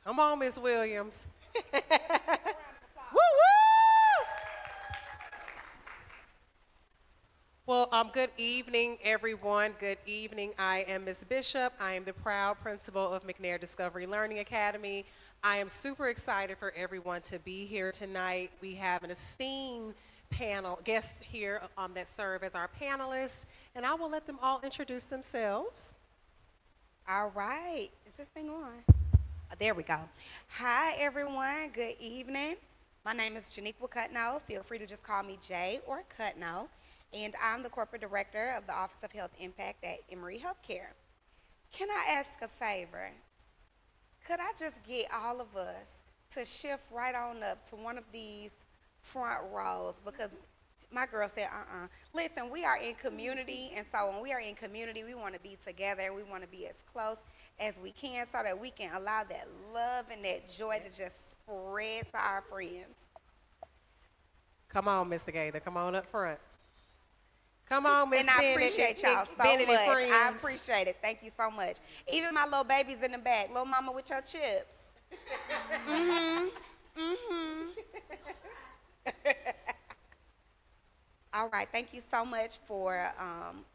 Come on, Miss Williams. Woo woo! Well, good evening, everyone. Good evening. I am Ms. Bishop. I am the proud principal of McNair Discovery Learning Academy. I am super excited for everyone to be here tonight. We have an esteemed panel guests here that serve as our panelists, and I will let them all introduce themselves. All right. Is this thing on? There we go. Hi, everyone. Good evening. My name is Janikqua Cutno. Feel free to just call me Jay or Cutno. And I'm the corporate director of the Office of Health Impact at Emory Healthcare. Can I ask a favor? Could I just get all of us to shift right on up to one of these front rows? Because my girl said, Listen, we are in community, and so when we are in community, we want to be together. We want to be as close as we can so that we can allow that love and that joy to just spread to our friends. Come on, Mr. Gaither. Come on up front. Come on, Miss And I Bennett. appreciate y'all so Bennett and much. friends. I appreciate it. Thank you so much. Even my little babies in the back. Little mama with your chips. All right. Thank you so much for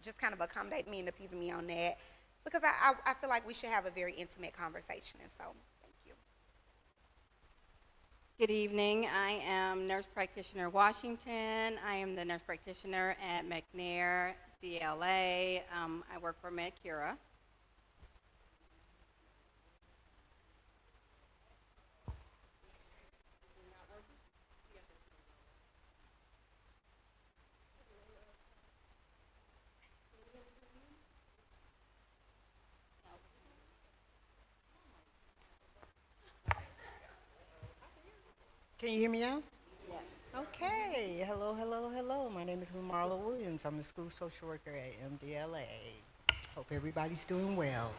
just kind of accommodating me and appeasing me on that. Because I feel like we should have a very intimate conversation. And so, thank you. Good evening. I am Nurse Practitioner Washington. I am the nurse practitioner at McNair DLA. I work for Medcura. Can you hear me now? Yes. Okay. Hello, hello, hello. My name is Lamarlo Williams. I'm a school social worker at MDLA. Hope everybody's doing well.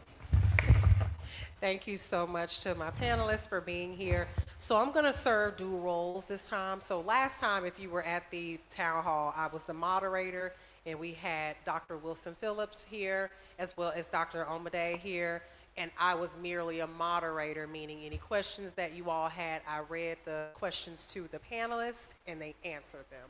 Thank you so much to my panelists for being here. So I'm going to serve dual roles this time. So last time, if you were at the town hall, I was the moderator, and we had Dr. Wilson Phillips here, as well as Dr. Omade here. And I was merely a moderator, meaning any questions that you all had, I read the questions to the panelists, and they answered them.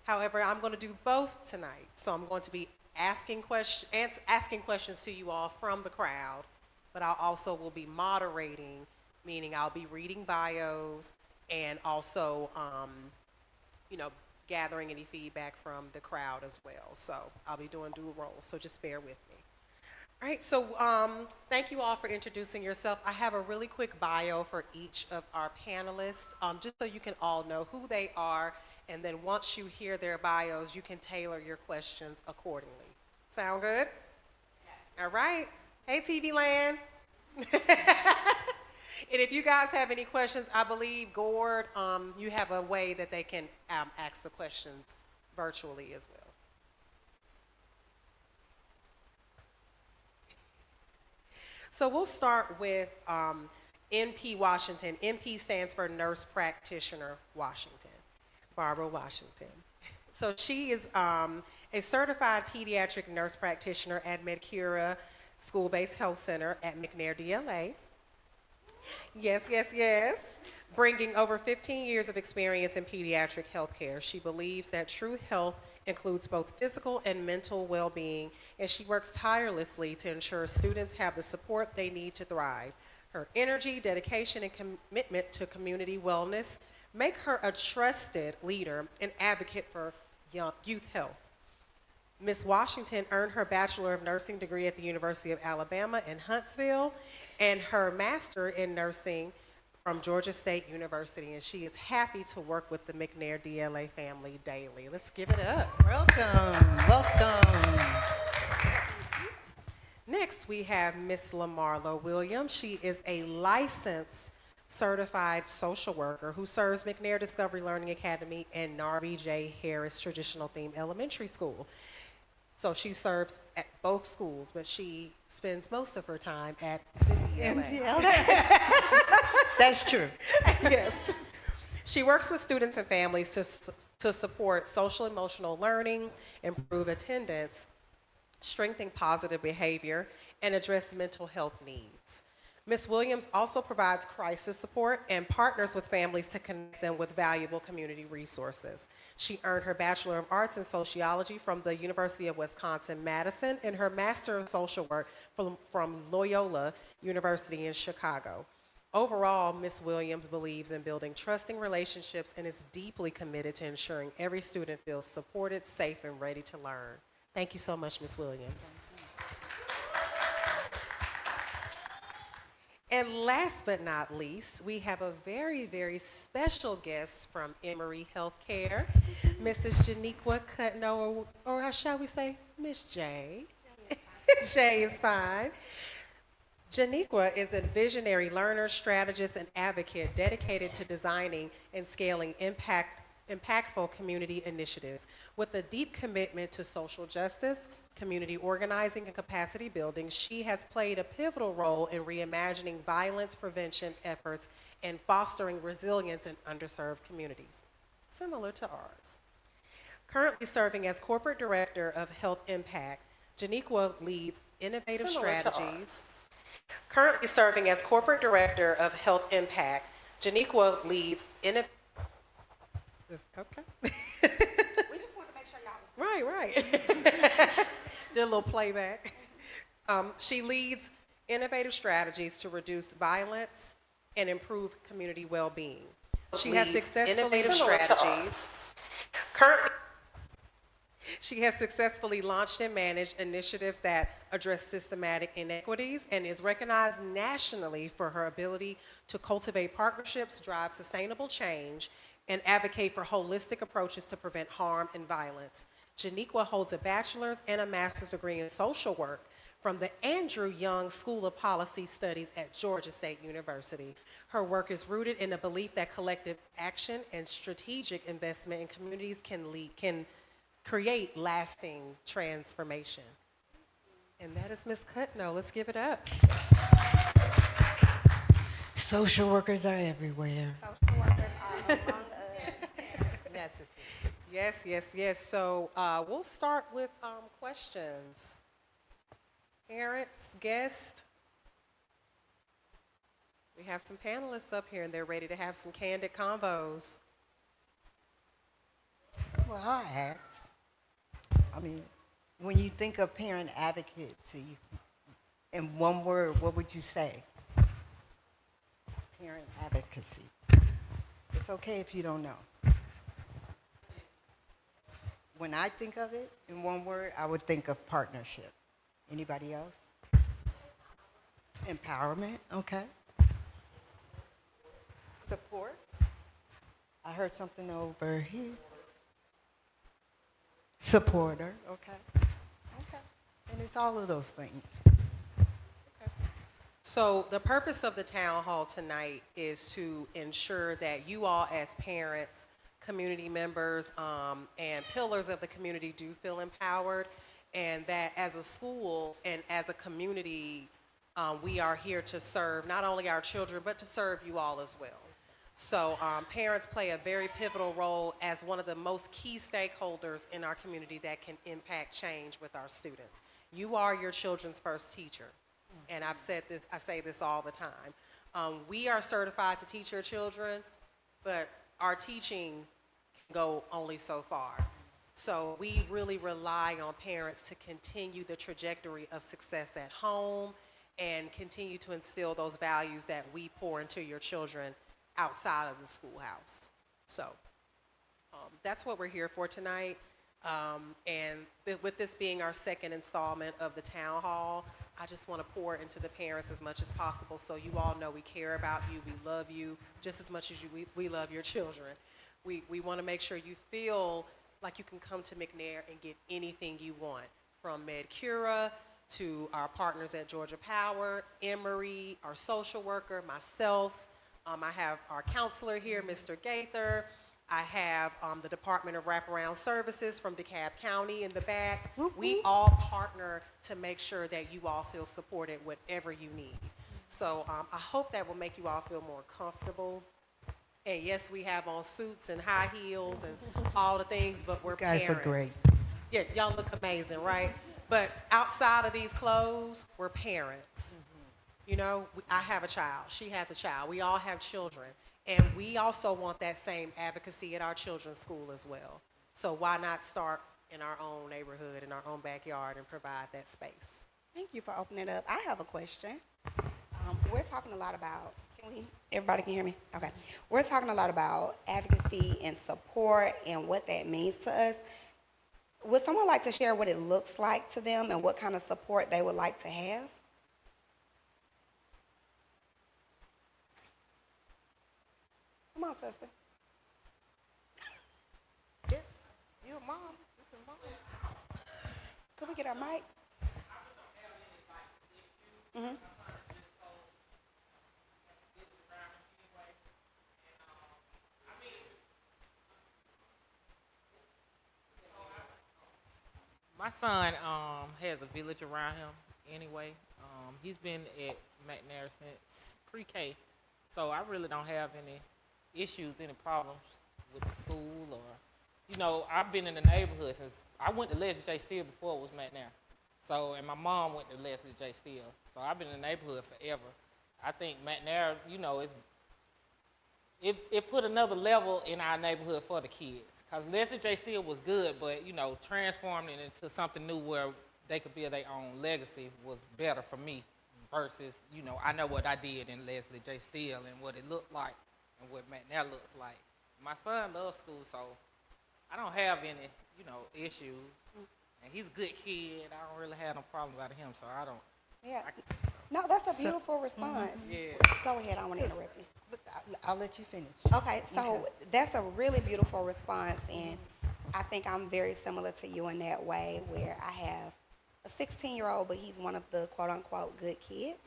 However, I'm going to do both tonight. So I'm going to be asking questions to you all from the crowd, but I also will be moderating, meaning I'll be reading bios and also, gathering any feedback from the crowd as well. So I'll be doing dual roles, so just bear with me. All right, so thank you all for introducing yourself. I have a really quick bio for each of our panelists, just so you can all know who they are, and then once you hear their bios, you can tailor your questions accordingly. Sound good? All right. Hey, TV Land. And if you guys have any questions, I believe, Gord, you have a way that they can ask the questions virtually as well. So we'll start with NP Washington. NP stands for Nurse Practitioner Washington, Barbara Washington. So she is a certified pediatric nurse practitioner at Medcura School-Based Health Center at McNair DLA. Yes, yes, yes. Bringing over 15 years of experience in pediatric healthcare. She believes that true health includes both physical and mental well-being, and she works tirelessly to ensure students have the support they need to thrive. Her energy, dedication, and commitment to community wellness make her a trusted leader and advocate for youth health. Ms. Washington earned her Bachelor of Nursing degree at the University of Alabama in Huntsville and her Master in Nursing from Georgia State University, and she is happy to work with the McNair DLA family daily. Let's give it up. Welcome, welcome. Next, we have Miss Lamarlo Williams. She is a licensed certified social worker who serves McNair Discovery Learning Academy and Narby J. Harris Traditional Theme Elementary School. So she serves at both schools, but she spends most of her time at the DLA. MDLA. That's true. Yes. She works with students and families to support social emotional learning, improve attendance, strengthen positive behavior, and address mental health needs. Ms. Williams also provides crisis support and partners with families to connect them with valuable community resources. She earned her Bachelor of Arts in Sociology from the University of Wisconsin-Madison and her Master of Social Work from Loyola University in Chicago. Overall, Ms. Williams believes in building trusting relationships and is deeply committed to ensuring every student feels supported, safe, and ready to learn. Thank you so much, Ms. Williams. And last but not least, we have a very, very special guest from Emory Healthcare, Mrs. Janikqua Cutno, or shall we say, Miss J. J is fine. Janikqua is a visionary learner, strategist, and advocate dedicated to designing and scaling impactful community initiatives. With a deep commitment to social justice, community organizing, and capacity building, she has played a pivotal role in reimagining violence prevention efforts and fostering resilience in underserved communities, similar to ours. Currently serving as Corporate Director of Health Impact, Janikqua leads innovative strategies. Currently serving as Corporate Director of Health Impact, Janikqua leads innovative. Okay. We just want to make sure y'all. Right. Did a little playback. She leads innovative strategies to reduce violence and improve community well-being. She has successfully launched and managed initiatives that address systematic inequities and is recognized nationally for her ability to cultivate partnerships, drive sustainable change, and advocate for holistic approaches to prevent harm and violence. Janikqua holds a bachelor's and a master's degree in social work from the Andrew Young School of Policy Studies at Georgia State University. Her work is rooted in the belief that collective action and strategic investment in communities can create lasting transformation. And that is Ms. Cutno. Let's give it up. Social workers are everywhere. Social workers are among us. Necessary. Yes. So we'll start with questions. Parents, guests. We have some panelists up here, and they're ready to have some candid convos. Well, I'll ask. I mean, when you think of parent advocacy, in one word, what would you say? Parent advocacy. It's okay if you don't know. When I think of it in one word, I would think of partnership. Anybody else? Empowerment, okay. Support. I heard something over here. Supporter, okay. And it's all of those things. So the purpose of the town hall tonight is to ensure that you all as parents, community members, and pillars of the community do feel empowered, and that as a school and as a community, we are here to serve not only our children, but to serve you all as well. So parents play a very pivotal role as one of the most key stakeholders in our community that can impact change with our students. You are your children's first teacher. And I say this all the time. We are certified to teach your children, but our teaching can go only so far. So we really rely on parents to continue the trajectory of success at home and continue to instill those values that we pour into your children outside of the schoolhouse. So that's what we're here for tonight. With this being our second installment of the town hall, I just want to pour into the parents as much as possible so you all know we care about you, we love you just as much as we love your children. We want to make sure you feel like you can come to McNair and get anything you want, from Medcura to our partners at Georgia Power, Emory, our social worker, myself. I have our counselor here, Mr. Gaither. I have the Department of Wraparound Services from DeKalb County in the back. We all partner to make sure that you all feel supported whatever you need. So I hope that will make you all feel more comfortable. And yes, we have on suits and high heels and all the things, but we're parents. You guys look great. Yeah, y'all look amazing, right? But outside of these clothes, we're parents. You know, I have a child. She has a child. We all have children. And we also want that same advocacy at our children's school as well. So why not start in our own neighborhood, in our own backyard, and provide that space? Thank you for opening it up. I have a question. We're talking a lot about, everybody can hear me? Okay. We're talking a lot about advocacy and support and what that means to us. Would someone like to share what it looks like to them and what kind of support they would like to have? Come on, sister. Yeah, you're a mom. This is mom. Could we get our mic? Mm-hmm. My son has a village around him anyway. He's been at McNair since pre-K, so I really don't have any issues, any problems with the school or, you know, I've been in the neighborhood since I went to Leslie J. Steele before it was McNair. So, and my mom went to Leslie J. Steele, so I've been in the neighborhood forever. I think McNair, you know, it put another level in our neighborhood for the kids. Because Leslie J. Steele was good, but, you know, transforming it into something new where they could build their own legacy was better for me versus, you know, I know what I did in Leslie J. Steele and what it looked like and what McNair looks like. My son loves school, so I don't have any, you know, issues. And he's a good kid. I don't really have no problem about him, so I don't. Yeah. No, that's a beautiful response. Yeah. Go ahead. I don't want to interrupt you. But I'll let you finish. Okay, so that's a really beautiful response, and I think I'm very similar to you in that way, where I have a 16-year-old, but he's one of the quote-unquote good kids.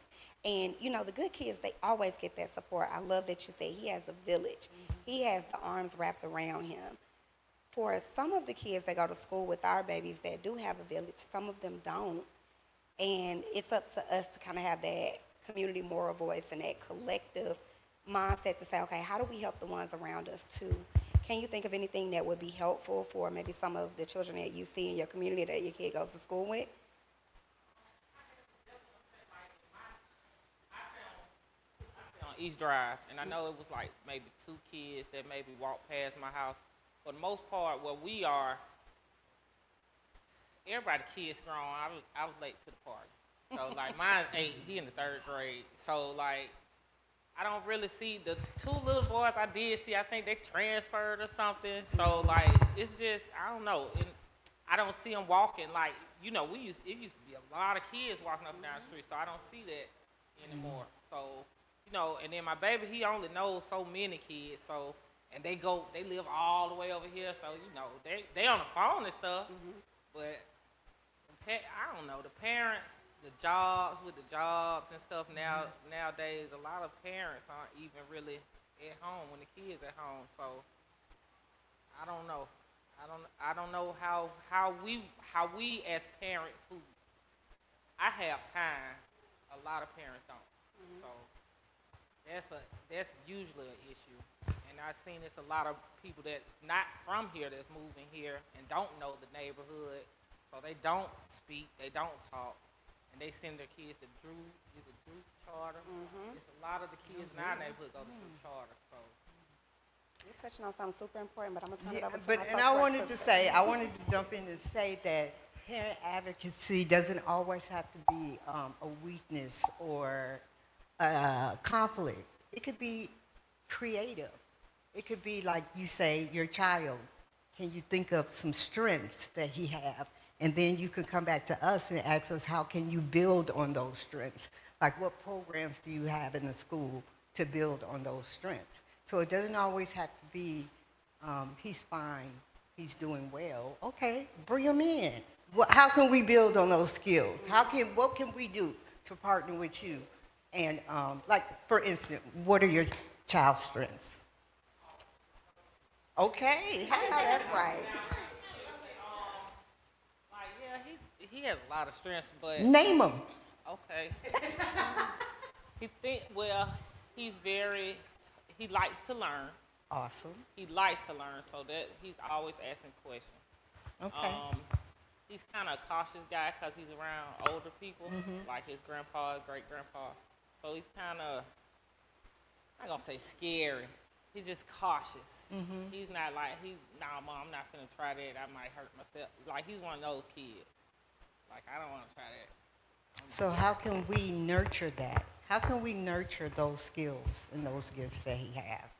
And, you know, the good kids, they always get that support. I love that you say he has a village. He has the arms wrapped around him. For some of the kids that go to school with our babies that do have a village, some of them don't. And it's up to us to kind of have that community moral voice and that collective mindset to say, okay, how do we help the ones around us too? Can you think of anything that would be helpful for maybe some of the children that you see in your community that your kid goes to school with? On East Drive, and I know it was like maybe 2 kids that maybe walked past my house. For the most part, where we are, everybody kids grown. I was late to the party, so like mine's 8, he in the 3rd grade. So like, I don't really see the 2 little boys I did see. I think they transferred or something. So like, it's just I don't know. And I don't see them walking like, you know, it used to be a lot of kids walking up and down the street. So I don't see that anymore. So, you know, and then my baby, he only knows so many kids. So, and they live all the way over here. So, you know, they on the phone and stuff. But I don't know, the parents, the jobs and stuff nowadays, a lot of parents aren't even really at home when the kids at home. So I don't know. I don't know how we as parents who I have time, a lot of parents don't. So that's usually an issue. And I've seen this a lot of people that's not from here that's moving here and don't know the neighborhood. So they don't speak, they don't talk, and they send their kids to Drew Charter. It's a lot of the kids in our neighborhood go to Drew Charter. So You're touching on something super important, but I'm going to turn it Yeah, over to but my and social I wanted to jump in and say that parent advocacy doesn't always have to be a weakness or a conflict. It could be creative. It could be like you say, your child. Can you think of some strengths that he have? And then you can come back to us and ask us, how can you build on those strengths? Like, what programs do you have in the school to build on those strengths? So it doesn't always have to be, he's fine, he's doing well. Okay, bring him in. How can we build on those skills? What can we do to partner with you? And like, for instance, what are your child's strengths? Okay. I know that's right. like, yeah, he has a lot of strengths, but Name them. okay. He likes to learn. Awesome. He likes to learn, so that he's always asking questions. Okay. He's kind of a cautious guy because he's around older people, like his grandpa, great grandpa. So he's kind of, I'm not gonna say scary. He's just cautious. He's not like, nah, mom, I'm not finna try that. I might hurt myself. Like, he's one of those kids. Like, I don't want to try that. So how can we nurture that? How can we nurture those skills and those gifts that he have?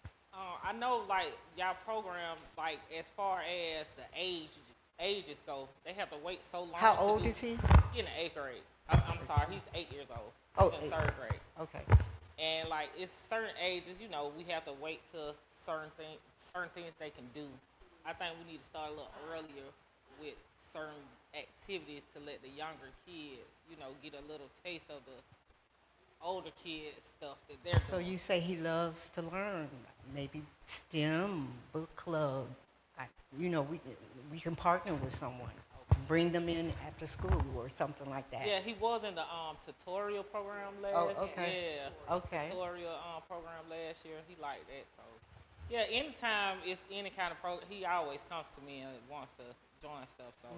I know, like, y'all program, like, as far as the ages go, they have to wait so long. How old is he? He in the 8th grade. I'm sorry, he's 8 years old. Oh, He's in 8. 3rd grade. Okay. And, like, it's certain ages, you know, we have to wait till certain things they can do. I think we need to start a little earlier with certain activities to let the younger kids, you know, get a little taste of the older kids stuff that they're So doing. you say he loves to learn, maybe STEM, book club. You know, we can partner with someone, bring them in after school or something like that. Yeah, he was in the tutorial program last. Oh, okay. Yeah. Okay. Tutorial program last year. He liked that. So, yeah, anytime it's any kind of program, he always comes to me and wants to join stuff. So,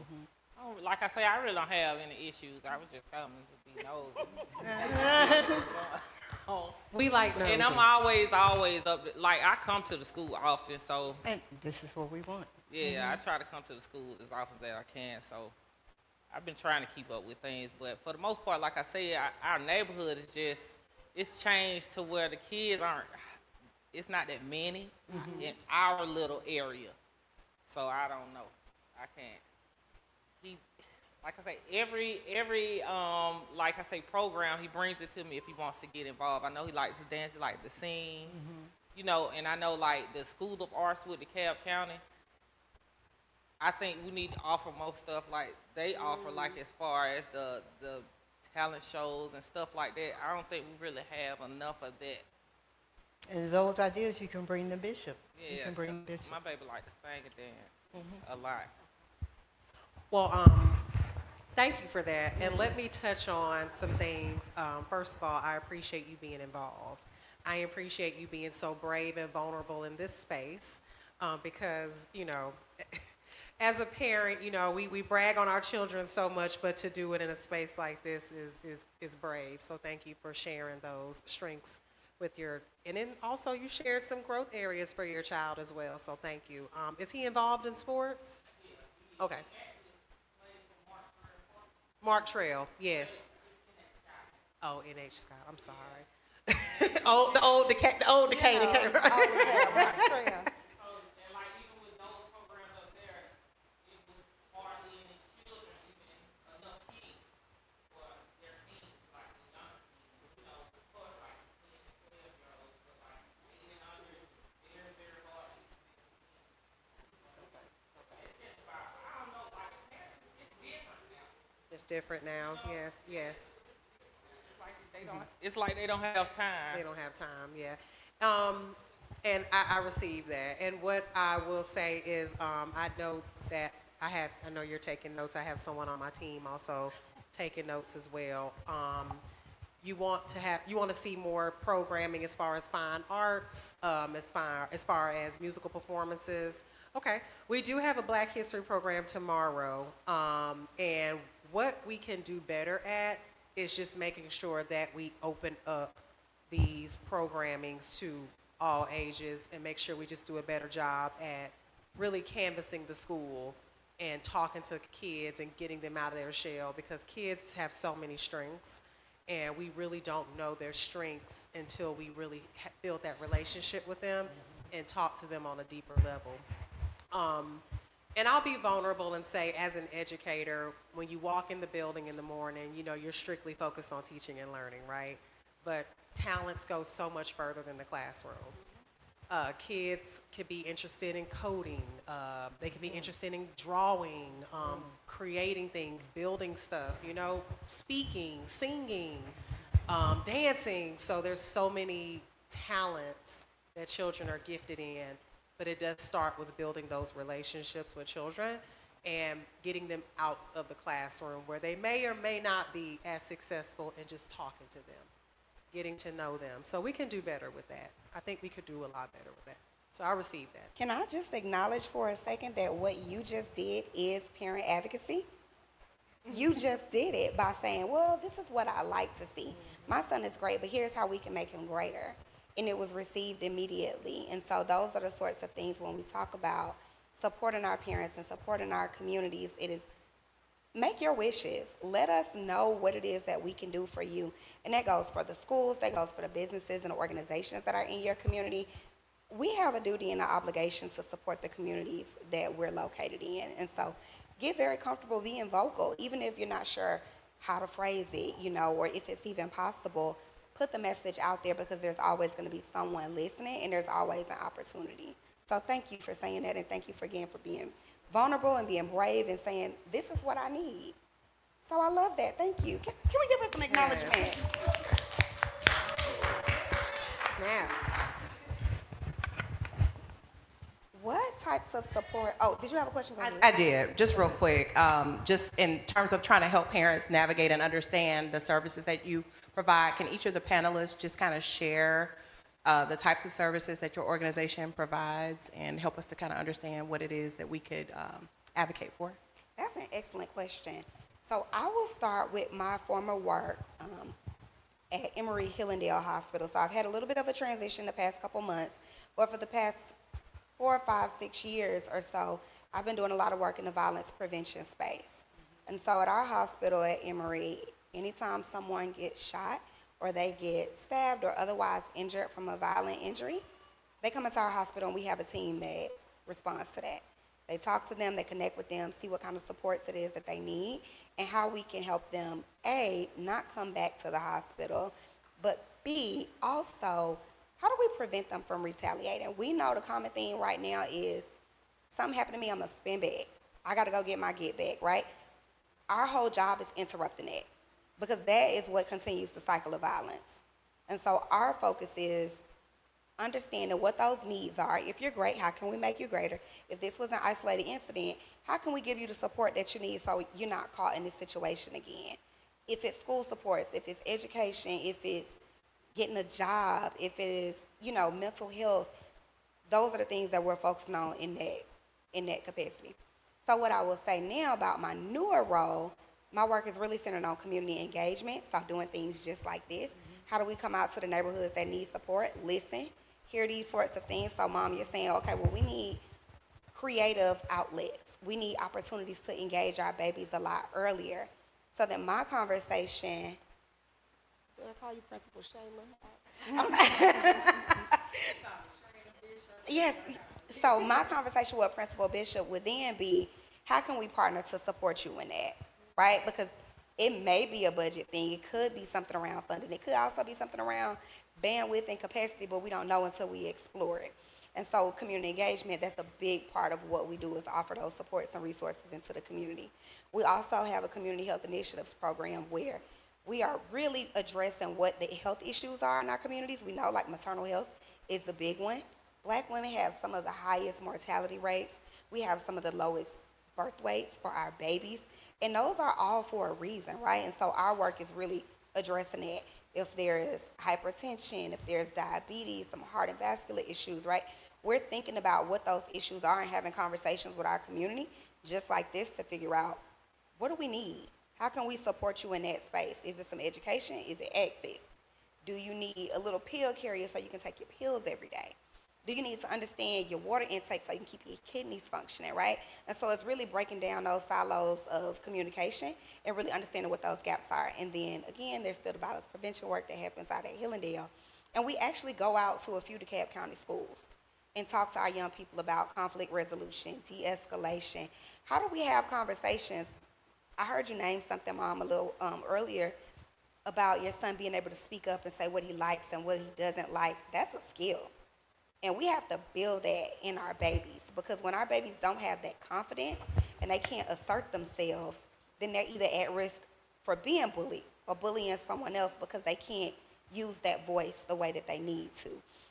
like I say, I really don't have any issues. I was just coming to be nosy. We like nosy. And I'm always up. Like, I come to the school often, so And this is what we want. yeah, I try to come to the school as often as I can. So I've been trying to keep up with things, but for the most part, like I said, our neighborhood is just, it's changed to where the kids aren't, it's not that many in our little area. So I don't know. I can't. Like I say, every like I say, program, he brings it to me if he wants to get involved. I know he likes to dance, he likes to sing, you know, and I know like the School of Arts with DeKalb County, I think we need to offer more stuff like they offer, like as far as the talent shows and stuff like that. I don't think we really have enough of that. And those ideas, you can bring the bishop. Yeah, You can bring the bishop. my baby like to sing and dance a lot. Well, thank you for that. And let me touch on some things. First of all, I appreciate you being involved. I appreciate you being so brave and vulnerable in this space because, you know, as a parent, you know, we brag on our children so much, but to do it in a space like this is brave. So thank you for sharing those strengths with your, and then also you shared some growth areas for your child as well. So thank you. Is he involved in sports? Okay. Mark Trail, yes. Oh, NH Scott, I'm sorry. the old Decatur, right? And like even with those programs up there, it was hardly any children, even enough kids for their teams, like the younger teams. You know, of course, like 10 and 12-year-olds, but like 8 and under, it's very, very hard. It's just about, I don't know, like it's different now. It's different now, yes, yes. It's like they don't have time. They don't have time, yeah. And I receive that. And what I will say is, I know that I know you're taking notes. I have someone on my team also taking notes as well. You want to see more programming as far as fine arts, as far as musical performances. Okay, we do have a Black History program tomorrow, and what we can do better at is just making sure that we open up these programmings to all ages and make sure we just do a better job at really canvassing the school and talking to kids and getting them out of their shell, because kids have so many strengths and we really don't know their strengths until we really build that relationship with them and talk to them on a deeper level. And I'll be vulnerable and say, as an educator, when you walk in the building in the morning, you know, you're strictly focused on teaching and learning, right? But talents go so much further than the classroom. Kids could be interested in coding. They could be interested in drawing, creating things, building stuff, you know, speaking, singing, dancing. So there's so many talents that children are gifted in. But it does start with building those relationships with children and getting them out of the classroom where they may or may not be as successful in just talking to them, getting to know them. So we can do better with that. I think we could do a lot better with that. So I receive that. Can I just acknowledge for a second that what you just did is parent advocacy? You just did it by saying, well, this is what I like to see. my son is great, but here's how we can make him greater. And it was received immediately. And so those are the sorts of things when we talk about supporting our parents and supporting our communities, it is make your wishes. Let us know what it is that we can do for you. And that goes for the schools, that goes for the businesses and organizations that are in your community. We have a duty and an obligation to support the communities that we're located in. And so get very comfortable being vocal, even if you're not sure how to phrase it, or if it's even possible. Put the message out there because there's always going to be someone listening and there's always an opportunity. So thank you for saying that, and thank you again for being vulnerable and being brave and saying, this is what I need. So I love that. Thank you. Can we give her some acknowledgement? Snaps. What types of support? Oh, did you have a question? Go ahead. I did, just real quick. Just in terms of trying to help parents navigate and understand the services that you provide, can each of the panelists just kind of share the types of services that your organization provides and help us to kind of understand what it is that we could advocate for? That's an excellent question. So I will start with my former work at Emory Hillendale Hospital. So I've had a little bit of a transition the past couple months, but for the past 4, 5, 6 years or so, I've been doing a lot of work in the violence prevention space. And so at our hospital at Emory, anytime someone gets shot or they get stabbed or otherwise injured from a violent injury, they come into our hospital and we have a team that responds to that. They talk to them, they connect with them, see what kind of supports it is that they need and how we can help them, A, not come back to the hospital, but B, also, how do we prevent them from retaliating? We know the common thing right now is something happened to me, I'm gonna spin back. I gotta go get my get back, right? Our whole job is interrupting that because that is what continues the cycle of violence. And so our focus is understanding what those needs are. If you're great, how can we make you greater? If this was an isolated incident, how can we give you the support that you need so you're not caught in this situation again? If it's school supports, if it's education, if it's getting a job, if it is, mental health, those are the things that we're focusing on in that capacity. So what I will say now about my newer role, my work is really centered on community engagement, so doing things just like this. How do we come out to the neighborhoods that need support, listen, hear these sorts of things? So Mom, you're saying, okay, well, we need creative outlets. We need opportunities to engage our babies a lot earlier. So that my conversation, do I call you Principal Shayla? Yes. So my conversation with Principal Bishop would then be, how can we partner to support you in that, right? Because it may be a budget thing. It could be something around funding. It could also be something around bandwidth and capacity, but we don't know until we explore it. And so community engagement, that's a big part of what we do is offer those supports and resources into the community. We also have a community health initiatives program where we are really addressing what the health issues are in our communities. We know like maternal health is the big one. Black women have some of the highest mortality rates. We have some of the lowest birth weights for our babies. And those are all for a reason, right? And so our work is really addressing it. If there is hypertension, if there's diabetes, some heart and vascular issues, right? We're thinking about what those issues are and having conversations with our community just like this to figure out, what do we need? How can we support you in that space? Is it some education? Is it access? Do you need a little pill carrier so you can take your pills every day? Do you need to understand your water intake so you can keep your kidneys functioning, right? And so it's really breaking down those silos of communication and really understanding what those gaps are. And then, again, there's still the violence prevention work that happens out at Hillendale. And we actually go out to a few DeKalb County schools and talk to our young people about conflict resolution, de-escalation. How do we have conversations? I heard you name something, Mom, a little earlier about your son being able to speak up and say what he likes and what he doesn't like. That's a skill. And we have to build that in our babies, because when our babies don't have that confidence and they can't assert themselves, then they're either at risk for being bullied or bullying someone else because they can't use that voice the way that they need to.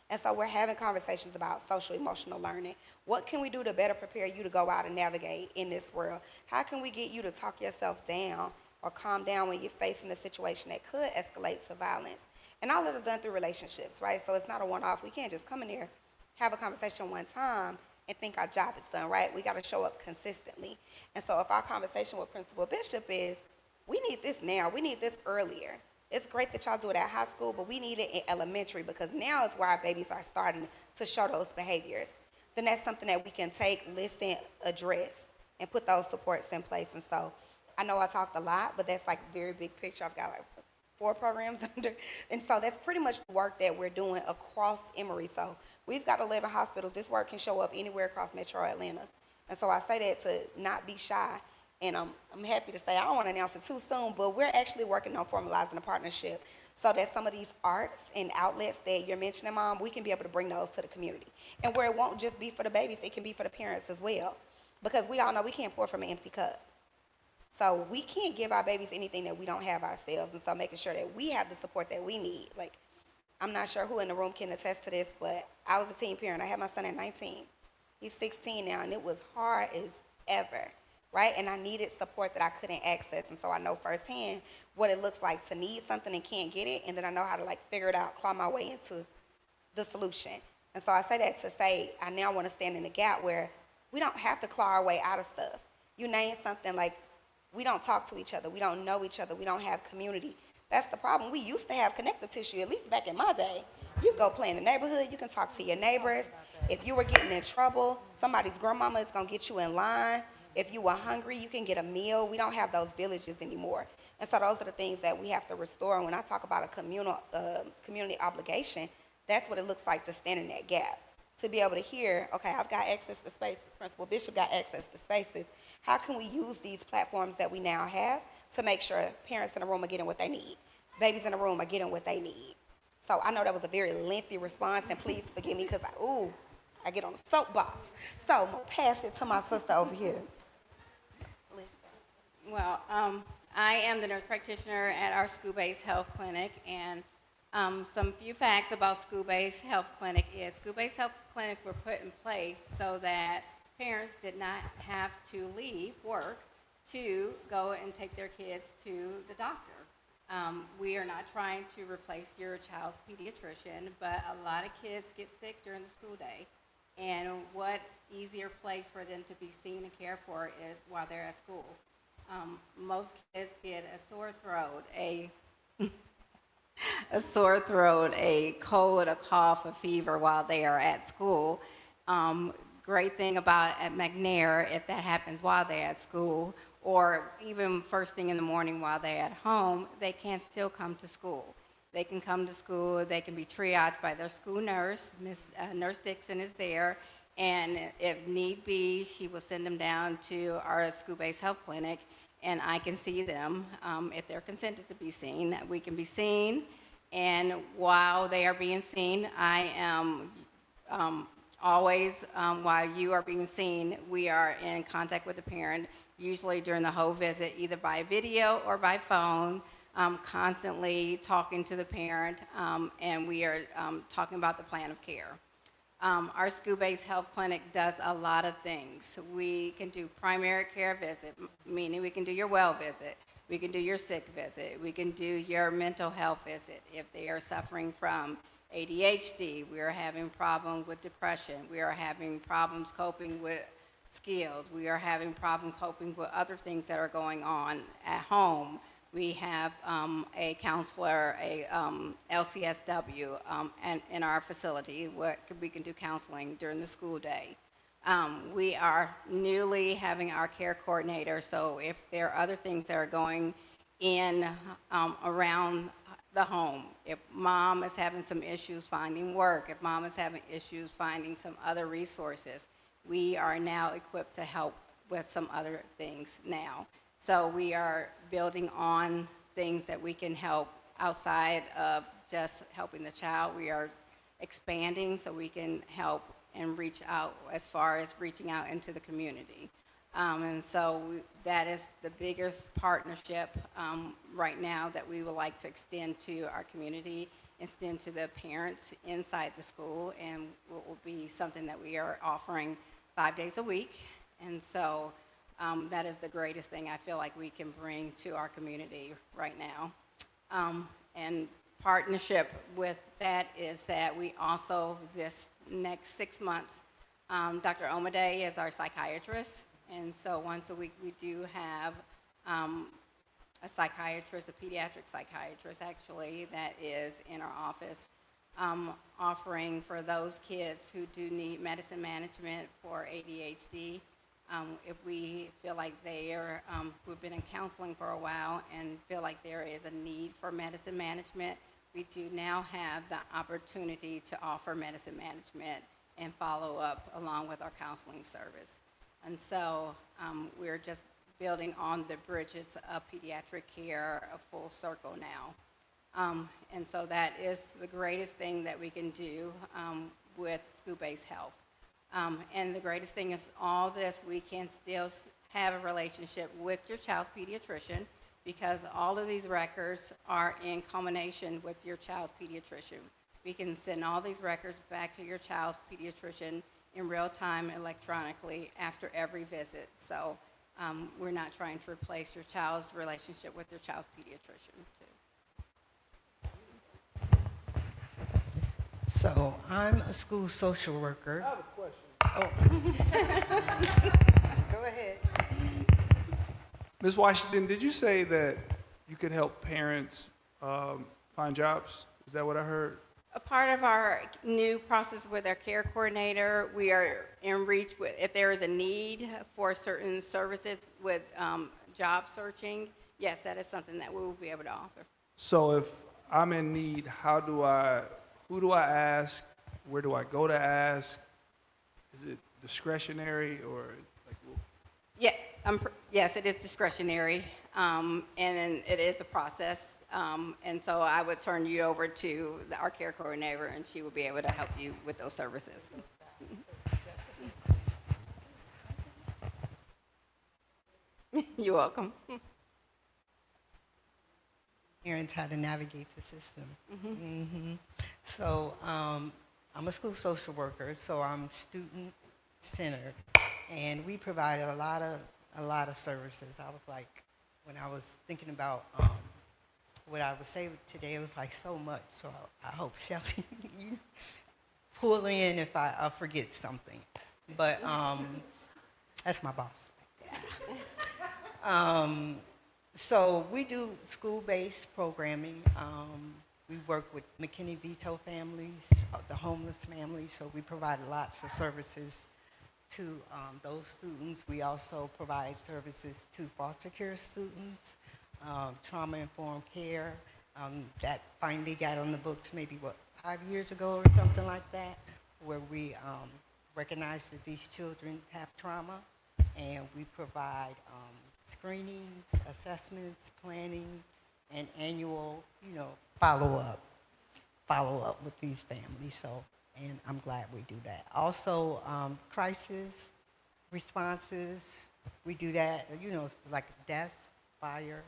And so we're having conversations about social emotional learning. What can we do to better prepare you to go out and navigate in this world? How can we get you to talk yourself down or calm down when you're facing a situation that could escalate to violence? And all of it is done through relationships, right? So it's not a one-off. We can't just come in here, have a conversation one time, and think our job is done, right? We got to show up consistently. And so if our conversation with Principal Bishop is, we need this now, we need this earlier, It's great that y'all do it at high school, but we need it in elementary because now is where our babies are starting to show those behaviors. Then that's something that we can take, listen, address, and put those supports in place. And so I know I talked a lot, but that's like a very big picture. I've got like 4 programs under. And so that's pretty much the work that we're doing across Emory. So we've got 11 hospitals. This work can show up anywhere across Metro Atlanta. And so I say that to not be shy. And I'm happy to say, I don't want to announce it too soon, but we're actually working on formalizing a partnership so that some of these arts and outlets that you're mentioning, Mom, we can be able to bring those to the community. And where it won't just be for the babies, it can be for the parents as well. Because we all know we can't pour from an empty cup. So we can't give our babies anything that we don't have ourselves. And so making sure that we have the support that we need. Like, I'm not sure who in the room can attest to this, but I was a teen parent. I had my son at 19. He's 16 now, and it was hard as ever, right? And I needed support that I couldn't access. And so I know firsthand what it looks like to need something and can't get it, and then I know how to, like, figure it out, claw my way into the solution. And so I say that to say I now want to stand in the gap where we don't have to claw our way out of stuff. You name something like we don't talk to each other. We don't know each other. We don't have community. That's the problem. We used to have connective tissue, at least back in my day. You can go play in the neighborhood. You can talk to your neighbors. If you were getting in trouble, somebody's grandmama is going to get you in line. If you were hungry, you can get a meal. We don't have those villages anymore. And so those are the things that we have to restore. And when I talk about a community obligation, that's what it looks like to stand in that gap. To be able to hear, okay, I've got access to spaces. Principal Bishop got access to spaces. How can we use these platforms that we now have to make sure parents in the room are getting what they need? Babies in the room are getting what they need. So I know that was a very lengthy response, and please forgive me because I get on the soapbox. So I'm going to pass it to my sister over here. Well, I am the nurse practitioner at our school-based health clinic, and some few facts about school-based health clinic is school-based health clinics were put in place so that parents did not have to leave work to go and take their kids to the doctor. We are not trying to replace your child's pediatrician, but a lot of kids get sick during the school day. And what easier place for them to be seen and cared for is while they're at school. Most kids get a sore throat, a sore throat, a cold, a cough, a fever while they are at school. Great thing about at McNair, if that happens while they're at school, or even first thing in the morning while they're at home, they can still come to school. They can come to school, they can be triaged by their school nurse. Nurse Dixon is there, and if need be, she will send them down to our school-based health clinic, and I can see them if they're consented to be seen. We can be seen, and while they are being seen, I am always, while you are being seen, we are in contact with the parent, usually during the whole visit, either by video or by phone, constantly talking to the parent, and we are talking about the plan of care. Our school-based health clinic does a lot of things. We can do primary care visit, meaning we can do your well visit. We can do your sick visit. We can do your mental health visit if they are suffering from ADHD. We are having problems with depression. We are having problems coping with skills. We are having problems coping with other things that are going on at home. We have a counselor, a LCSW, and in our facility where we can do counseling during the school day. We are newly having our care coordinator, so if there are other things that are going in around the home, if mom is having some issues finding work, if mom is having issues finding some other resources, we are now equipped to help with some other things now. So we are building on things that we can help outside of just helping the child. We are expanding so we can help and reach out as far as reaching out into the community. And so that is the biggest partnership right now that we would like to extend to our community, extend to the parents inside the school, and it will be something that we are offering 5 days a week. And so that is the greatest thing I feel like we can bring to our community right now. And partnership with that is that we also, this next 6 months, Dr. Omade is our psychiatrist. And so once a week we do have a psychiatrist, a pediatric psychiatrist actually, that is in our office, offering for those kids who do need medicine management for ADHD. If we feel like they are, who've been in counseling for a while and feel like there is a need for medicine management, we do now have the opportunity to offer medicine management and follow up along with our counseling service. And so we're just building on the bridges of pediatric care a full circle now. And so that is the greatest thing that we can do with school-based health. And the greatest thing is all this, we can still have a relationship with your child's pediatrician, because all of these records are in combination with your child's pediatrician. We can send all these records back to your child's pediatrician in real time electronically after every visit. So we're not trying to replace your child's relationship with your child's pediatrician too. So I'm a school social worker. I have a question. Oh. Go ahead. Ms. Washington, did you say that you could help parents find jobs? Is that what I heard? A part of our new process with our care coordinator, we are in reach with, if there is a need for certain services with job searching, yes, that is something that we will be able to offer. So if I'm in need, who do I ask? Where do I go to ask? Is it discretionary or like? Yeah, yes, it is discretionary, and it is a process. And so I would turn you over to our care coordinator, and she will be able to help you with those services. You're welcome. Parents how to navigate the system. Mm-hmm. So I'm a school social worker, so I'm student-centered, and we provide a lot of services. I was like, when I was thinking about what I would say today, it was like so much. So I hope Shelly, you pull in if I forget something. But that's my boss. So we do school-based programming. We work with McKinney-Vito families, the homeless families, so we provide lots of services to those students. We also provide services to foster care students, trauma-informed care. That finally got on the books maybe, 5 years ago or something like that, where we recognize that these children have trauma, and we provide screenings, assessments, planning, and annual, follow-up with these families. So, and I'm glad we do that. Also, crisis responses, we do that, like death, fire.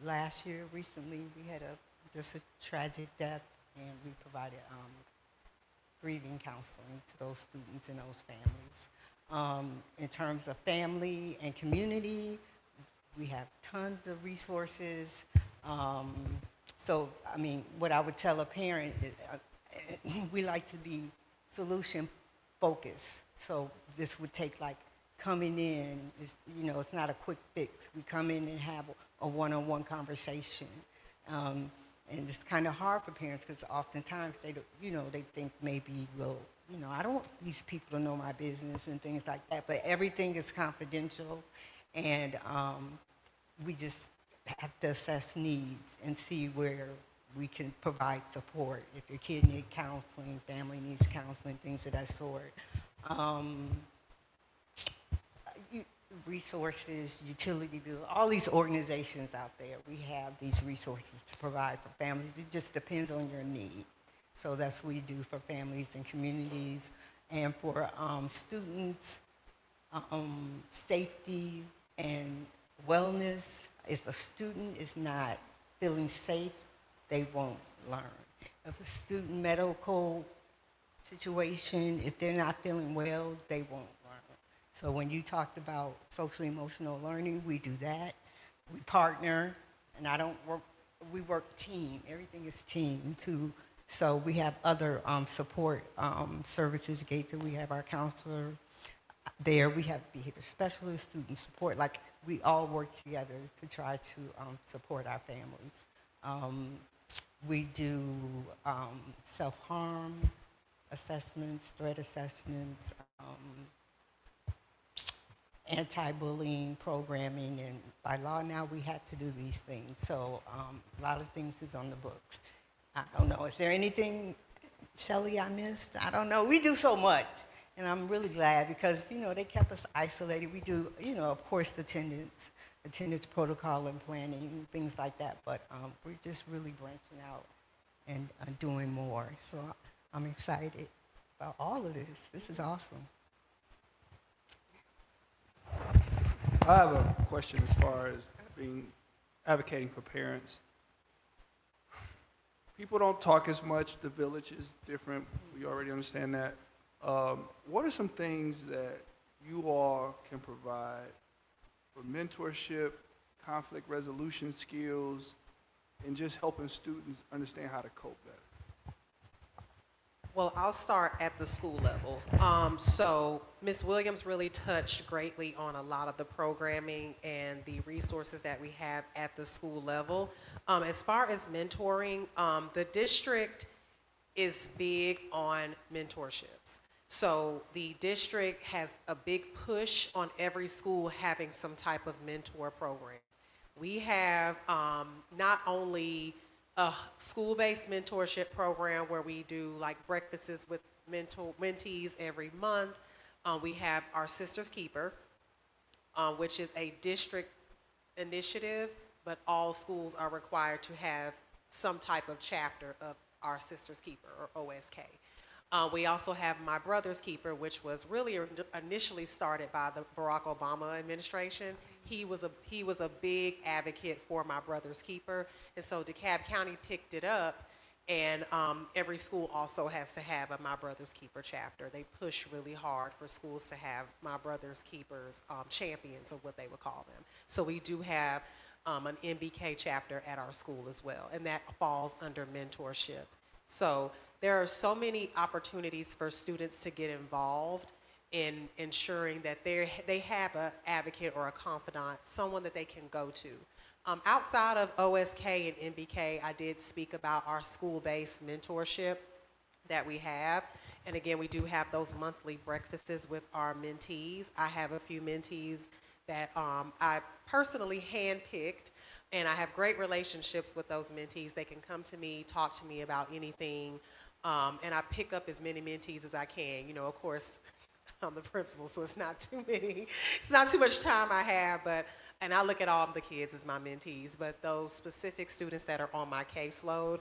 Last year, recently, we had just a tragic death, and we provided grieving counseling to those students and those families. In terms of family and community, we have tons of resources. So, what I would tell a parent is we like to be solution focused. So this would take like coming in, it's not a quick fix. We come in and have a one-on-one conversation. And it's kind of hard for parents because oftentimes they think maybe, I don't want these people to know my business and things like that, but everything is confidential, and we just have to assess needs and see where we can provide support. If your kid needs counseling, family needs counseling, things of that sort. Resources, utility bills, all these organizations out there, we have these resources to provide for families. It just depends on your need. So that's what we do for families and communities. And for students, safety and wellness. If a student is not feeling safe, they won't learn. If a student medical situation, if they're not feeling well, they won't learn. So when you talked about social emotional learning, we do that. We partner, and we work team. Everything is team too. So we have other support services engaged. We have our counselor there. We have behavior specialists, student support. Like we all work together to try to support our families. We do self-harm assessments, threat assessments, anti-bullying programming, and by law now we have to do these things. So a lot of things is on the books. I don't know, is there anything, Shelley, I missed? I don't know, we do so much. And I'm really glad because, you know, they kept us isolated. We do, you know, of course, attendance protocol and planning, things like that. But we're just really branching out and doing more. So I'm excited about all of this. This is awesome. I have a question as far as advocating for parents. People don't talk as much. The village is different. We already understand that. What are some things that you all can provide for mentorship, conflict resolution skills, and just helping students understand how to cope better? Well, I'll start at the school level. So Ms. Williams really touched greatly on a lot of the programming and the resources that we have at the school level. As far as mentoring, the district is big on mentorships. So the district has a big push on every school having some type of mentor program. We have not only a school-based mentorship program where we do like breakfasts with mentees every month. We have our Sisters Keeper, which is a district initiative, but all schools are required to have some type of chapter of our Sisters Keeper, or OSK. We also have My Brother's Keeper, which was really initially started by the Barack Obama administration. He was a big advocate for My Brother's Keeper, and so DeKalb County picked it up, and every school also has to have a My Brother's Keeper chapter. They push really hard for schools to have My Brother's Keepers, champions of what they would call them. So we do have an MBK chapter at our school as well, and that falls under mentorship. So there are so many opportunities for students to get involved in ensuring that they have an advocate or a confidant, someone that they can go to. Outside of OSK and MBK, I did speak about our school-based mentorship that we have. And again, we do have those monthly breakfasts with our mentees. I have a few mentees that I personally handpicked, and I have great relationships with those mentees. They can come to me, talk to me about anything, and I pick up as many mentees as I can. You know, of course, I'm the principal, so it's not too many. It's not too much time I have, and I look at all of the kids as my mentees, but those specific students that are on my caseload,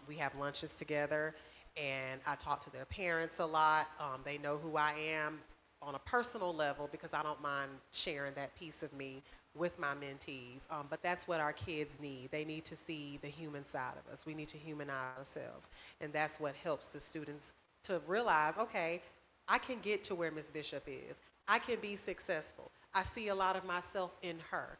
we have lunches together, and I talk to their parents a lot. They know who I am on a personal level because I don't mind sharing that piece of me with my mentees. But that's what our kids need. They need to see the human side of us. We need to humanize ourselves. And that's what helps the students to realize, okay, I can get to where Ms. Bishop is. I can be successful. I see a lot of myself in her.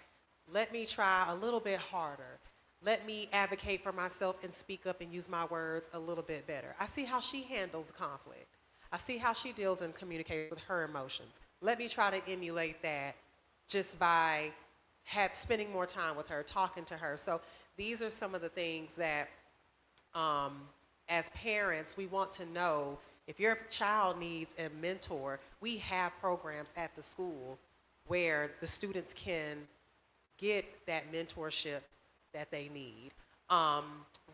Let me try a little bit harder. Let me advocate for myself and speak up and use my words a little bit better. I see how she handles conflict. I see how she deals and communicates with her emotions. Let me try to emulate that just by spending more time with her, talking to her. So these are some of the things that, as parents, we want to know. If your child needs a mentor, we have programs at the school where the students can get that mentorship that they need.